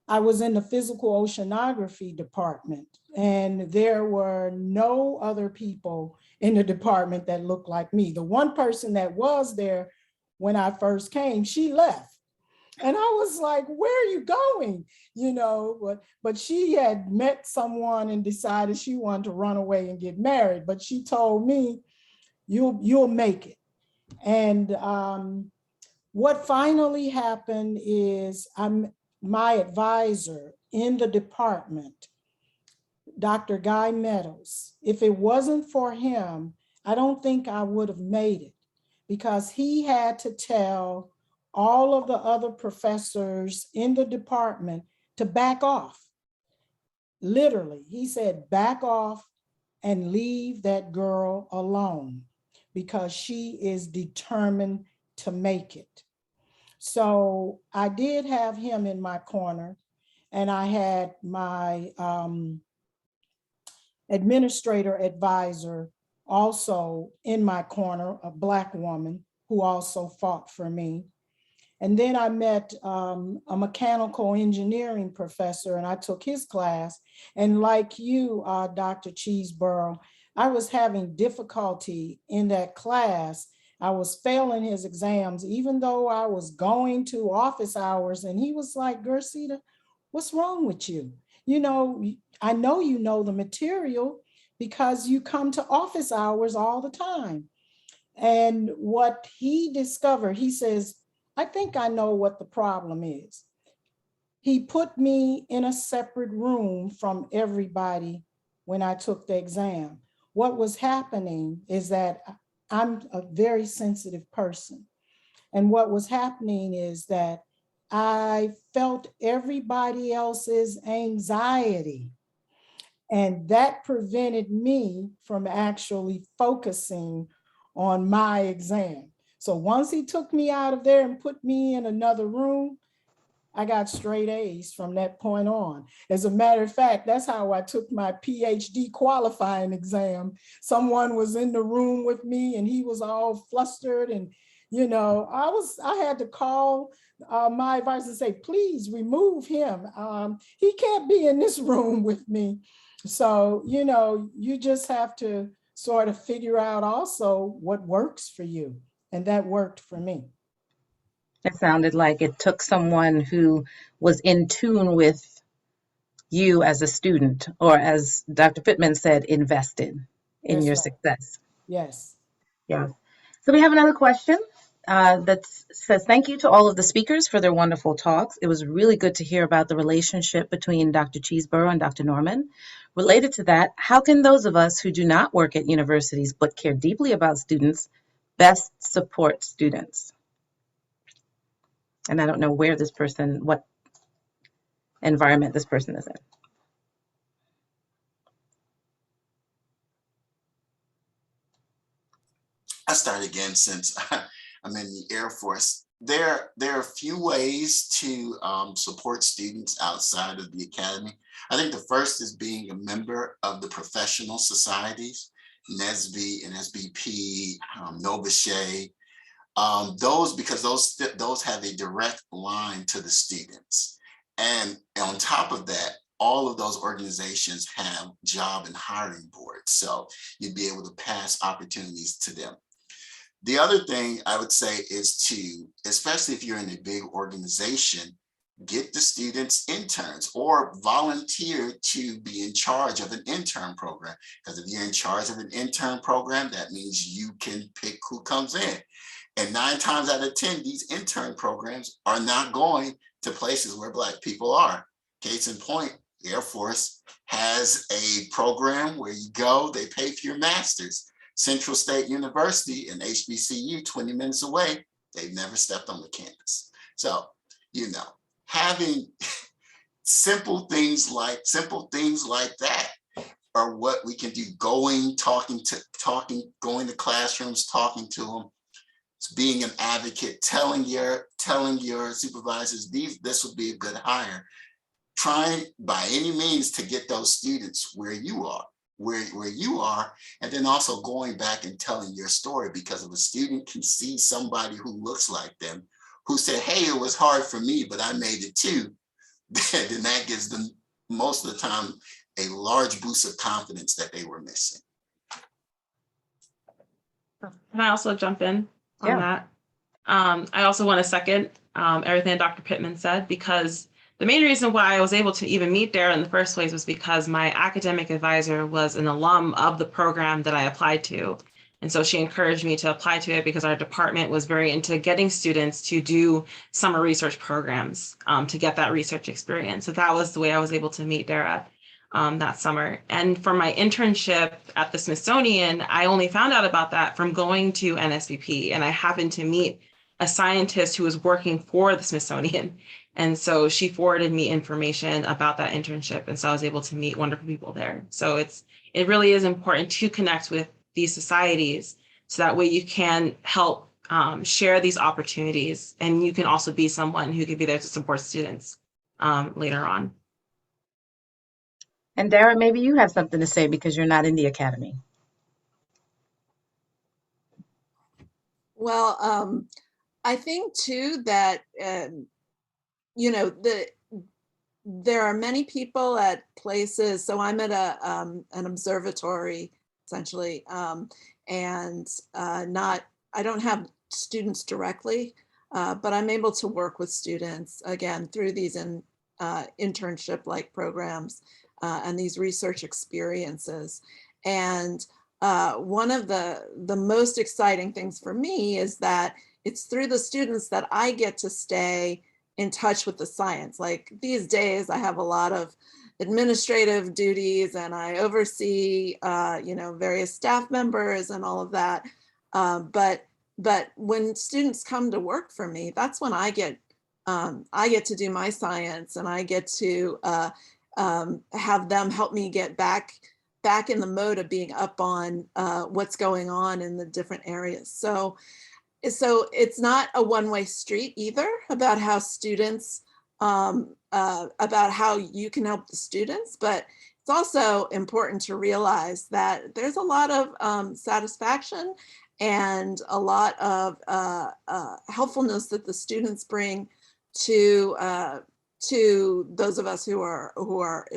C: I was in the physical oceanography department, and there were no other people in the department that looked like me. The one person that was there when I first came, she left. And I was like, where are you going? But she had met someone and decided she wanted to run away and get married. But she told me, you'll make it. And what finally happened is my advisor in the department, Dr. Guy Meadows, if it wasn't for him, I don't think I would have made it, because he had to tell all of the other professors in the department to back off. Literally, he said, back off and leave that girl alone, because she is determined to make it. So I did have him in my corner, and I had my administrator advisor also in my corner, a Black woman who also fought for me. And then I met a mechanical engineering professor, and I took his class. And like you, Dr. Cheeseboro, I was having difficulty in that class. I was failing his exams, even though I was going to office hours. And he was like, Gerceida, what's wrong with you? I know you know the material because you come to office hours all the time. And what he discovered, he says, I think I know what the problem is. He put me in a separate room from everybody when I took the exam. What was happening is that I'm a very sensitive person. And what was happening is that I felt everybody else's anxiety. And that prevented me from actually focusing on my exam. So once he took me out of there and put me in another room, I got straight A's from that point on. As a matter of fact, that's how I took my PhD qualifying exam. Someone was in the room with me and he was all flustered, and I had to call my advisor and say, please remove him. He can't be in this room with me. So, you just have to sort of figure out also what works for you. And that worked for me.
A: It sounded like it took someone who was in tune with you as a student, or as Dr. Pittman said, invested in
C: That's
A: your
C: right.
A: success.
C: Yes.
A: Yes. So we have another question. that says, thank you to all of the speakers for their wonderful talks. It was really good to hear about the relationship between Dr. Cheeseboro and Dr. Norman. Related to that, how can those of us who do not work at universities but care deeply about students best support students? And I don't know where this person, what environment this person is in.
D: I start again since I'm in the Air Force. There are a few ways to support students outside of the academy. I think the first is being a member of the professional societies, NSB and SBP, Novachet. Because those have a direct line to the students. And on top of that, all of those organizations have job and hiring boards. So you'd be able to pass opportunities to them. The other thing I would say is to, especially if you're in a big organization, get the students interns or volunteer to be in charge of an intern program. Because if you're in charge of an intern program, that means you can pick who comes in. And 9 times out of 10, these intern programs are not going to places where Black people are. Case in point, Air Force has a program where you go, they pay for your master's. Central State University and HBCU, 20 minutes away, they've never stepped on the campus. So, you know, having simple things like that are what we can do. Going to classrooms, talking to them, being an advocate, telling your supervisors, this would be a good hire. Trying by any means to get those students where you are, and then also going back and telling your story, because if a student can see somebody who looks like them, who said, hey, it was hard for me, but I made it too, then that gives them most of the time a large boost of confidence that they were missing.
E: Can I also jump in on that? I also want to second everything Dr. Pittman said, because the main reason why I was able to even meet Dara in the first place was because my academic advisor was an alum of the program that I applied to. And so she encouraged me to apply to it because our department was very into getting students to do summer research programs to get that research experience. So that was the way I was able to meet Dara that summer. And for my internship at the Smithsonian, I only found out about that from going to NSBP, and I happened to meet a scientist who was working for the Smithsonian. And so she forwarded me information about that internship. And so I was able to meet wonderful people there. So it really is important to connect with these societies so that way you can help share these opportunities, and you can also be someone who can be there to support students later on.
A: And Dara, maybe you have something to say because you're not in the academy.
B: Well, I think too that, you know, there are many people at places. So I'm at an observatory essentially, and I don't have students directly, but I'm able to work with students again through these internship-like programs and these research experiences. And one of the most exciting things for me is that it's through the students that I get to stay in touch with the science. Like these days, I have a lot of administrative duties and I oversee, you know, various staff members and all of that. But when students come to work for me, that's when I get to do my science, and I get to have them help me get back in the mode of being up on what's going on in the different areas. So it's not a one-way street either about how students, about how you can help the students, but it's also important to realize that there's a lot of satisfaction and a lot of helpfulness that the students bring to those of us who are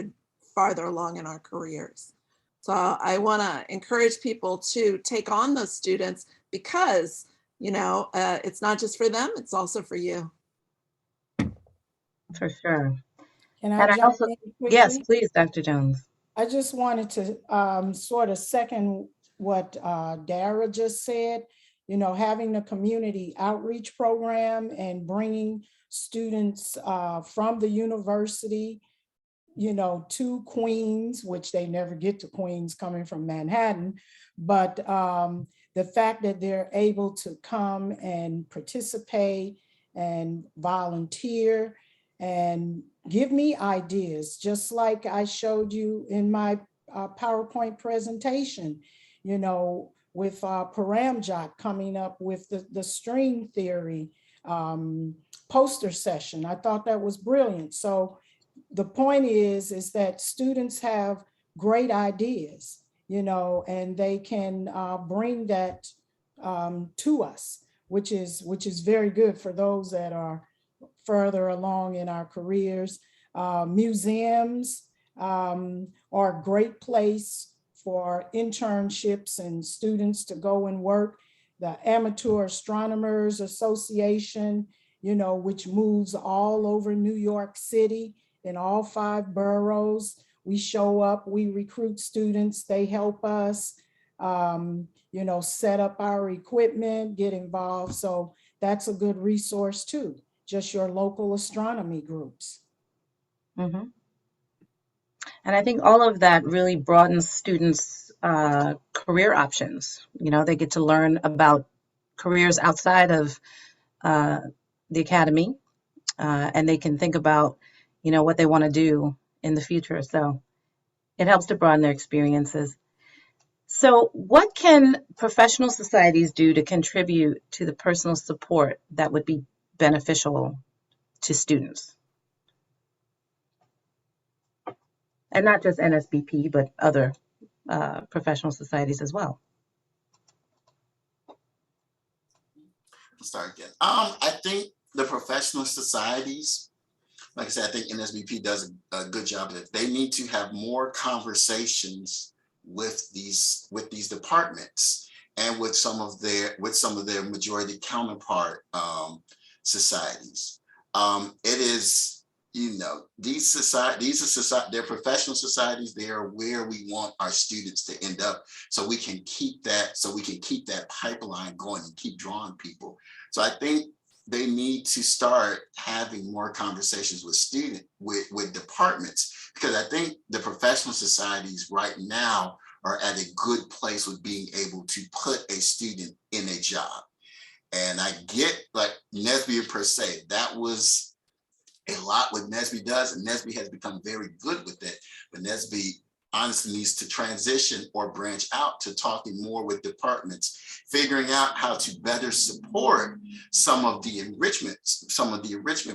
B: farther along in our careers. So I want to encourage people to take on those students because, you know, it's not just for them, it's also for you.
A: For sure.
C: Can
A: And
C: I
A: I
C: jump
A: also,
C: in quickly?
A: yes, please, Dr. Jones.
C: I just wanted to sort of second what Dara just said. having a community outreach program and bringing students from the university, to Queens, which they never get to Queens coming from Manhattan. But the fact that they're able to come and participate and volunteer and give me ideas, just like I showed you in my PowerPoint presentation, with Paramjot coming up with the string theory poster session. I thought that was brilliant. So the point is that students have great ideas, and they can bring that to us, which is very good for those that are further along in our careers. Museums are a great place for internships and students to go and work. The Amateur Astronomers Association, which moves all over New York City in all 5 boroughs. We show up, we recruit students, they help us, set up our equipment, get involved. So that's a good resource too, just your local astronomy groups.
A: Mm-hmm. And I think all of that really broadens students' career options. They get to learn about careers outside of the academy, and they can think about, what they want to do in the future. So it helps to broaden their experiences. So what can professional societies do to contribute to the personal support that would be beneficial to students? And not just NSBP, but other professional societies as well.
D: I'll start again. I think the professional societies, like I said, I think NSBP does a good job of it. They need to have more conversations with these departments and with some of their majority counterpart societies. It is, they're professional societies. They are where we want our students to end up, so we can keep that pipeline going and keep drawing people. So I think they need to start having more conversations with departments, because I think the professional societies right now are at a good place with being able to put a student in a job. And I get, like, NSBE and per se, that was a lot what NSBE does, and NSBE has become very good with it. But NSBE honestly needs to transition or branch out to talking more with departments, figuring out how to better support some of the enrichment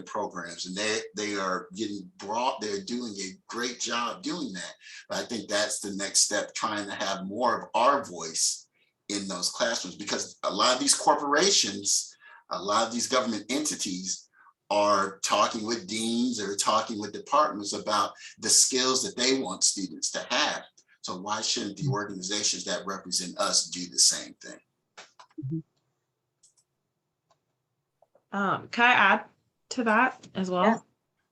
D: programs. And they are getting brought, they're doing a great job doing that. But I think that's the next step, trying to have more of our voice in those classrooms, because a lot of these corporations, a lot of these government entities are talking with deans or talking with departments about the skills that they want students to have. So why shouldn't the organizations that represent us do the same thing?
E: Can I add to that as well?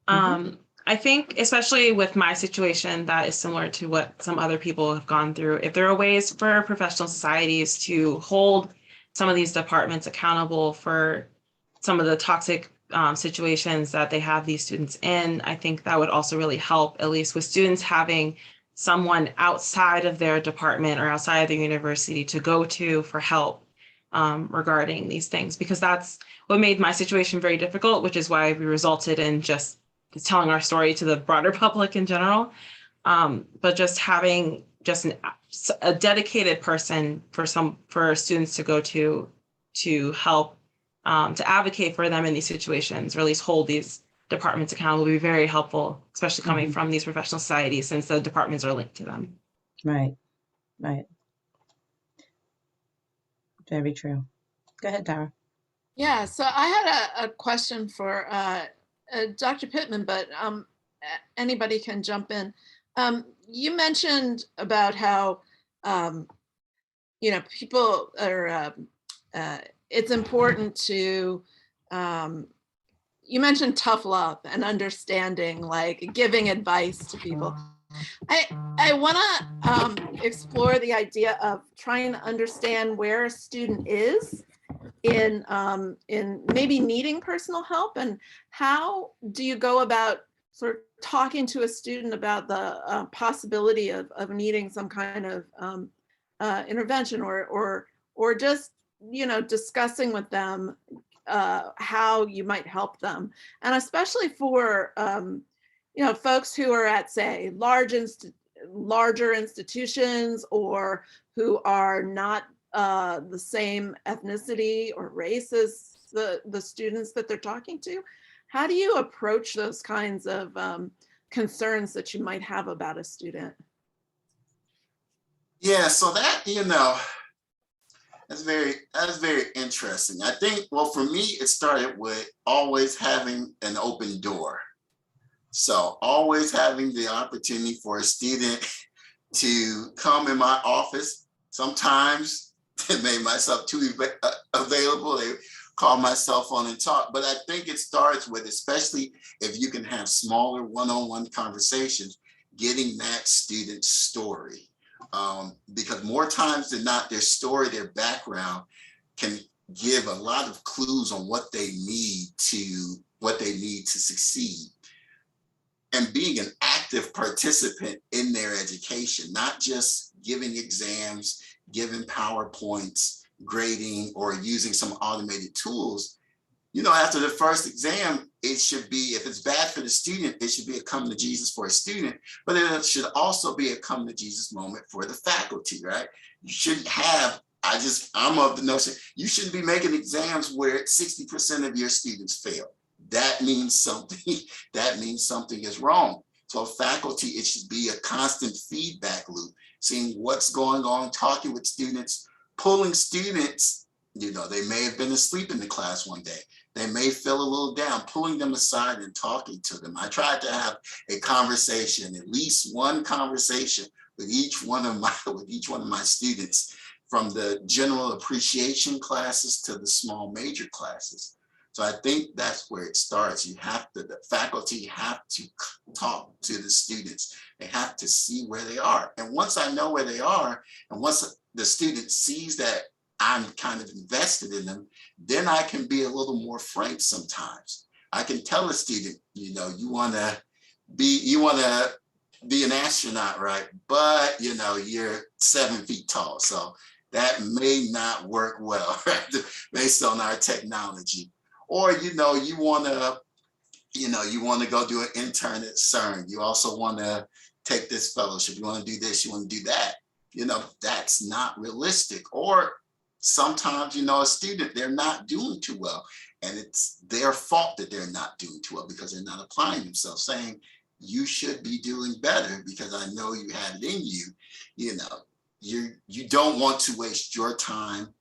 A: Yeah.
E: I think, especially with my situation, that is similar to what some other people have gone through. If there are ways for professional societies to hold some of these departments accountable for some of the toxic situations that they have these students in, I think that would also really help, at least with students having someone outside of their department or outside of the university to go to for help regarding these things, because that's what made my situation very difficult, which is why we resulted in just telling our story to the broader public in general. But just having just a dedicated person for students to go to help to advocate for them in these situations, or at least hold these departments accountable, will be very helpful, especially coming from these professional societies, since the departments are linked to them.
A: Right. Very true. Go ahead, Tara.
B: Yeah, so I had a question for Dr. Pittman, but anybody can jump in. You mentioned about how, people are, it's important to, you mentioned tough love and understanding, like giving advice to people. I want to explore the idea of trying to understand where a student is in maybe needing personal help, and how do you go about sort of talking to a student about the possibility of needing some kind of intervention, or just, you know, discussing with them how you might help them, and especially for you know, folks who are at, say, larger institutions, or who are not the same ethnicity or race as the students that they're talking to. How do you approach those kinds of concerns that you might have about a student?
D: Yeah, so that, you know, that's very interesting. I think, well, for me, it started with always having an open door. So always having the opportunity for a student to come in my office. Sometimes I made myself too available. They call my cell phone and talk. But I think it starts with, especially if you can have smaller one-on-one conversations, getting that student's story. Because more times than not, their story, their background can give a lot of clues on what they need to succeed. And being an active participant in their education, not just giving exams, giving PowerPoints, grading, or using some automated tools. You know, after the first exam, it should be, if it's bad for the student, it should be a come to Jesus for a student, but it should also be a come to Jesus moment for the faculty, right? You shouldn't have, I'm of the notion, you shouldn't be making exams where 60% of your students fail. That means something, that means something is wrong. So faculty, it should be a constant feedback loop, seeing what's going on, talking with students, pulling students. You know, they may have been asleep in the class one day. They may feel a little down, pulling them aside and talking to them. I tried to have a conversation, at least one conversation with each one of my students, from the general appreciation classes to the small major classes. So I think that's where it starts. The faculty have to talk to the students. They have to see where they are. And once I know where they are, and once the student sees that I'm kind of invested in them, then I can be a little more frank sometimes. I can tell a student, you know, you want to be an astronaut, right? But, you know, you're 7 feet tall. So that may not work well, right? Based on our technology. Or, you know, you want to go do an intern at CERN. You also want to take this fellowship. You want to do this, you want to do that. You know, that's not realistic. Or sometimes, you know, a student, they're not doing too well, and it's their fault that they're not doing too well because they're not applying themselves, saying, you should be doing better because I know you have it in you. You know, you don't want to waste your time,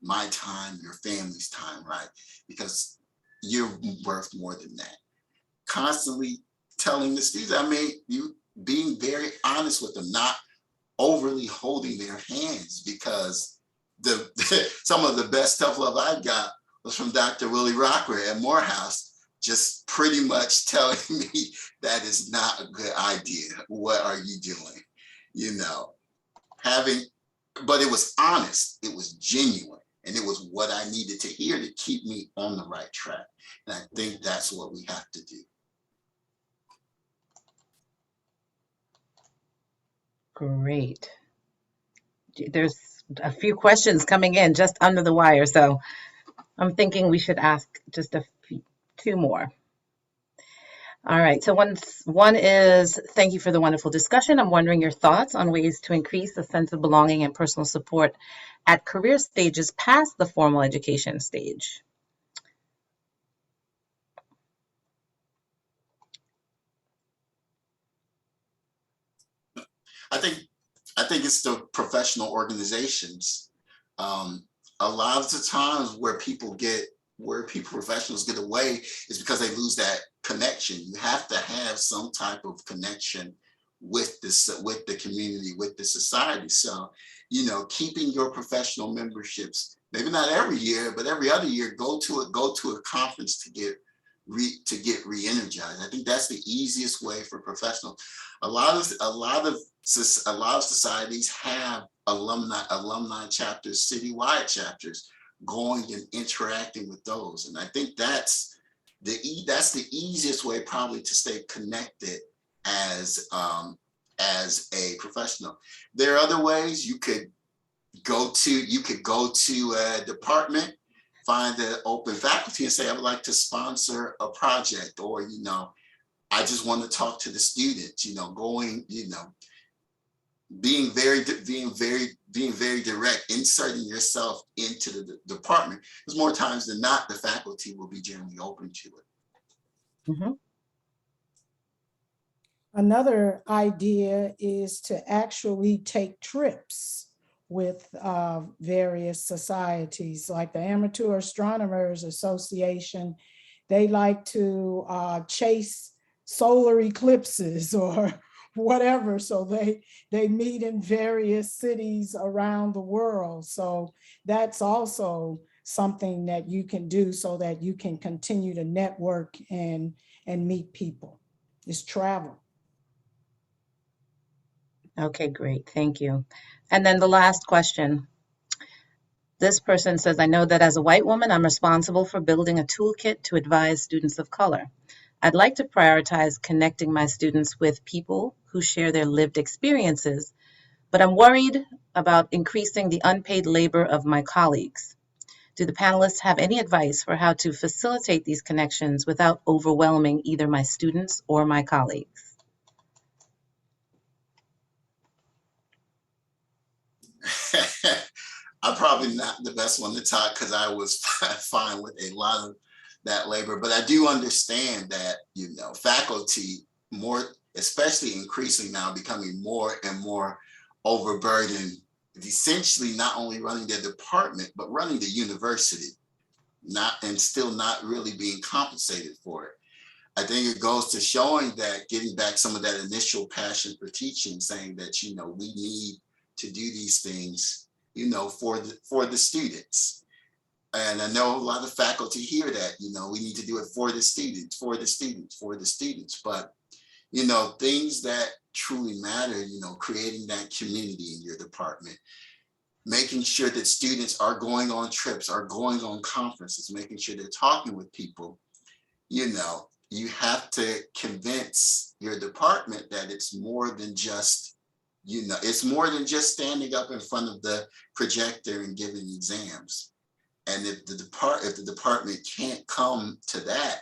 D: my time, your family's time, right? Because you're worth more than that. Constantly telling the students, I mean, you being very honest with them, not overly holding their hands, because some of the best tough love I got was from Dr. Willie Rocker at Morehouse, just pretty much telling me that is not a good idea. What are you doing? You know, but it was honest, it was genuine, and it was what I needed to hear to keep me on the right track. And I think that's what we have to do.
A: Great. There's a few questions coming in just under the wire, so I'm thinking we should ask just two more. All right, so one is, thank you for the wonderful discussion. I'm wondering your thoughts on ways to increase a sense of belonging and personal support at career stages past the formal education stage.
D: I think it's the professional organizations. A lot of the times where professionals get away is because they lose that connection. You have to have some type of connection with the community, with the society. So, you know, keeping your professional memberships, maybe not every year, but every other year, go to a conference to get get re-energized. I think that's the easiest way for professionals. A lot of societies have alumni chapters, citywide chapters, going and interacting with those. And I think that's the easiest way probably to stay connected as a professional. There are other ways. You could go to a department, find the open faculty and say, I would like to sponsor a project, or, I just want to talk to the students, being very direct, inserting yourself into the department, because more times than not, the faculty will be generally open to it.
A: Mhm.
C: Another idea is to actually take trips with various societies, like the Amateur Astronomers Association. They like to chase solar eclipses or whatever. So they meet in various cities around the world. So that's also something that you can do so that you can continue to network and meet people. Is travel.
A: Okay, great. Thank you. And then the last question. This person says, I know that as a white woman, I'm responsible for building a toolkit to advise students of color. I'd like to prioritize connecting my students with people who share their lived experiences, but I'm worried about increasing the unpaid labor of my colleagues. Do the panelists have any advice for how to facilitate these connections without overwhelming either my students or my colleagues?
D: I'm probably not the best one to talk because I was fine with a lot of that labor, but I do understand that, faculty more, especially increasingly now, becoming more and more overburdened, essentially not only running their department, but running the university, still not really being compensated for it. I think it goes to showing that, getting back some of that initial passion for teaching, saying that, we need to do these things, for the students. And I know a lot of faculty hear that, we need to do it for the students, for the students, for the students. But, things that truly matter, creating that community in your department, making sure that students are going on trips, are going on conferences, making sure they're talking with people, you have to convince your department that it's more than just, it's more than just standing up in front of the projector and giving exams. And if the department can't come to that,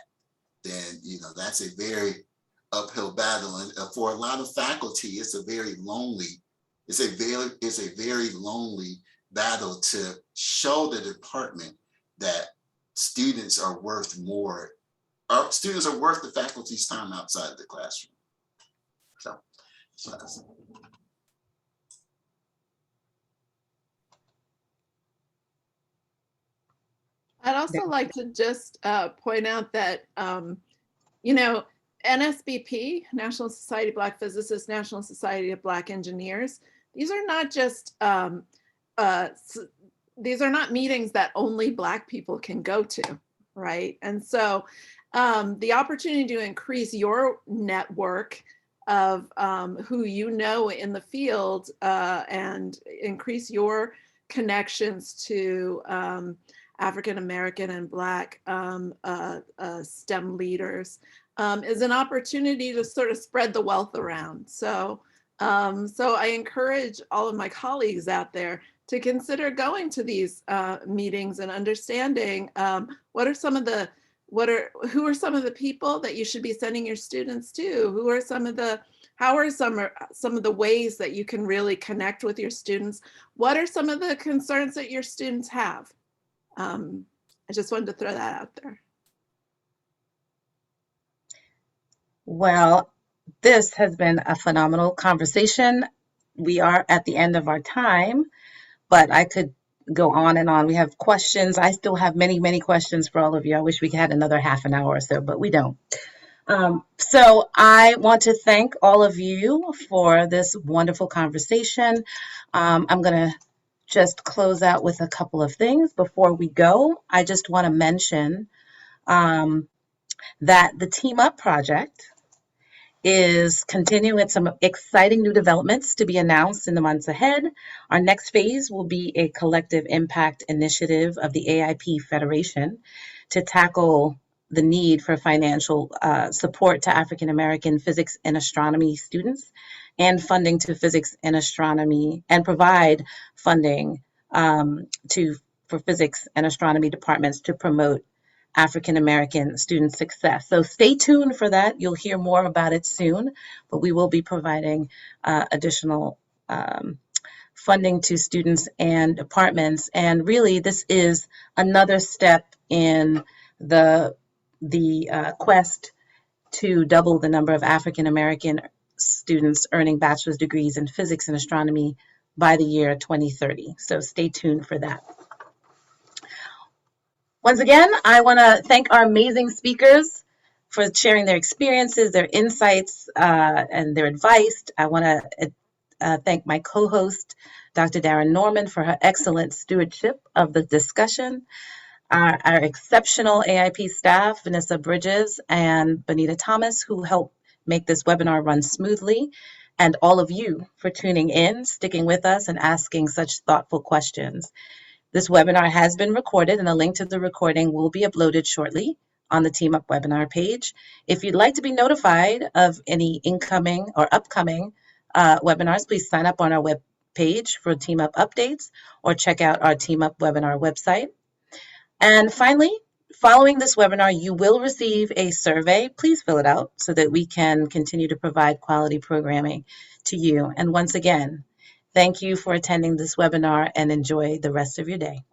D: then, that's a very uphill battle. And for a lot of faculty, it's a very lonely battle to show the department that students are worth more. Students are worth the faculty's time outside the classroom. So that's it.
B: I'd also like to just point out that, NSBP, National Society of Black Physicists, National Society of Black Engineers, these are not just, these are not meetings that only Black people can go to, right? And so the opportunity to increase your network of who you know in the field and increase your connections to African American and Black STEM leaders is an opportunity to sort of spread the wealth around. So I encourage all of my colleagues out there to consider going to these meetings and understanding who are some of the people that you should be sending your students to? How are some of the ways that you can really connect with your students? What are some of the concerns that your students have? I just wanted to throw that out there.
A: Well, this has been a phenomenal conversation. We are at the end of our time, but I could go on and on. We have questions. I still have many, many questions for all of you. I wish we had another half an hour or so, but we don't. So I want to thank all of you for this wonderful conversation. I'm going to just close out with a couple of things before we go. I just want to mention that the Team Up project is continuing with some exciting new developments to be announced in the months ahead. Our next phase will be a collective impact initiative of the AIP Federation to tackle the need for financial support to African American physics and astronomy students, and funding to physics and astronomy, and provide funding to for physics and astronomy departments to promote African American student success. So stay tuned for that. You'll hear more about it soon, but we will be providing additional funding to students and departments. And really, this is another step in the quest to double the number of African American students earning bachelor's degrees in physics and astronomy by the year 2030. So stay tuned for that. Once again, I want to thank our amazing speakers for sharing their experiences, their insights, and their advice. I want to thank my co-host, Dr. Darren Norman, for her excellent stewardship of the discussion, our exceptional AIP staff, Vanessa Bridges and Bonita Thomas, who helped make this webinar run smoothly, and all of you for tuning in, sticking with us, and asking such thoughtful questions. This webinar has been recorded, and a link to the recording will be uploaded shortly on the Team Up webinar page. If you'd like to be notified of any incoming or upcoming webinars, please sign up on our web page for Team Up updates, or check out our Team Up webinar website. And finally, following this webinar, you will receive a survey. Please fill it out so that we can continue to provide quality programming to you. And once again, thank you for attending this webinar, and enjoy the rest of your day.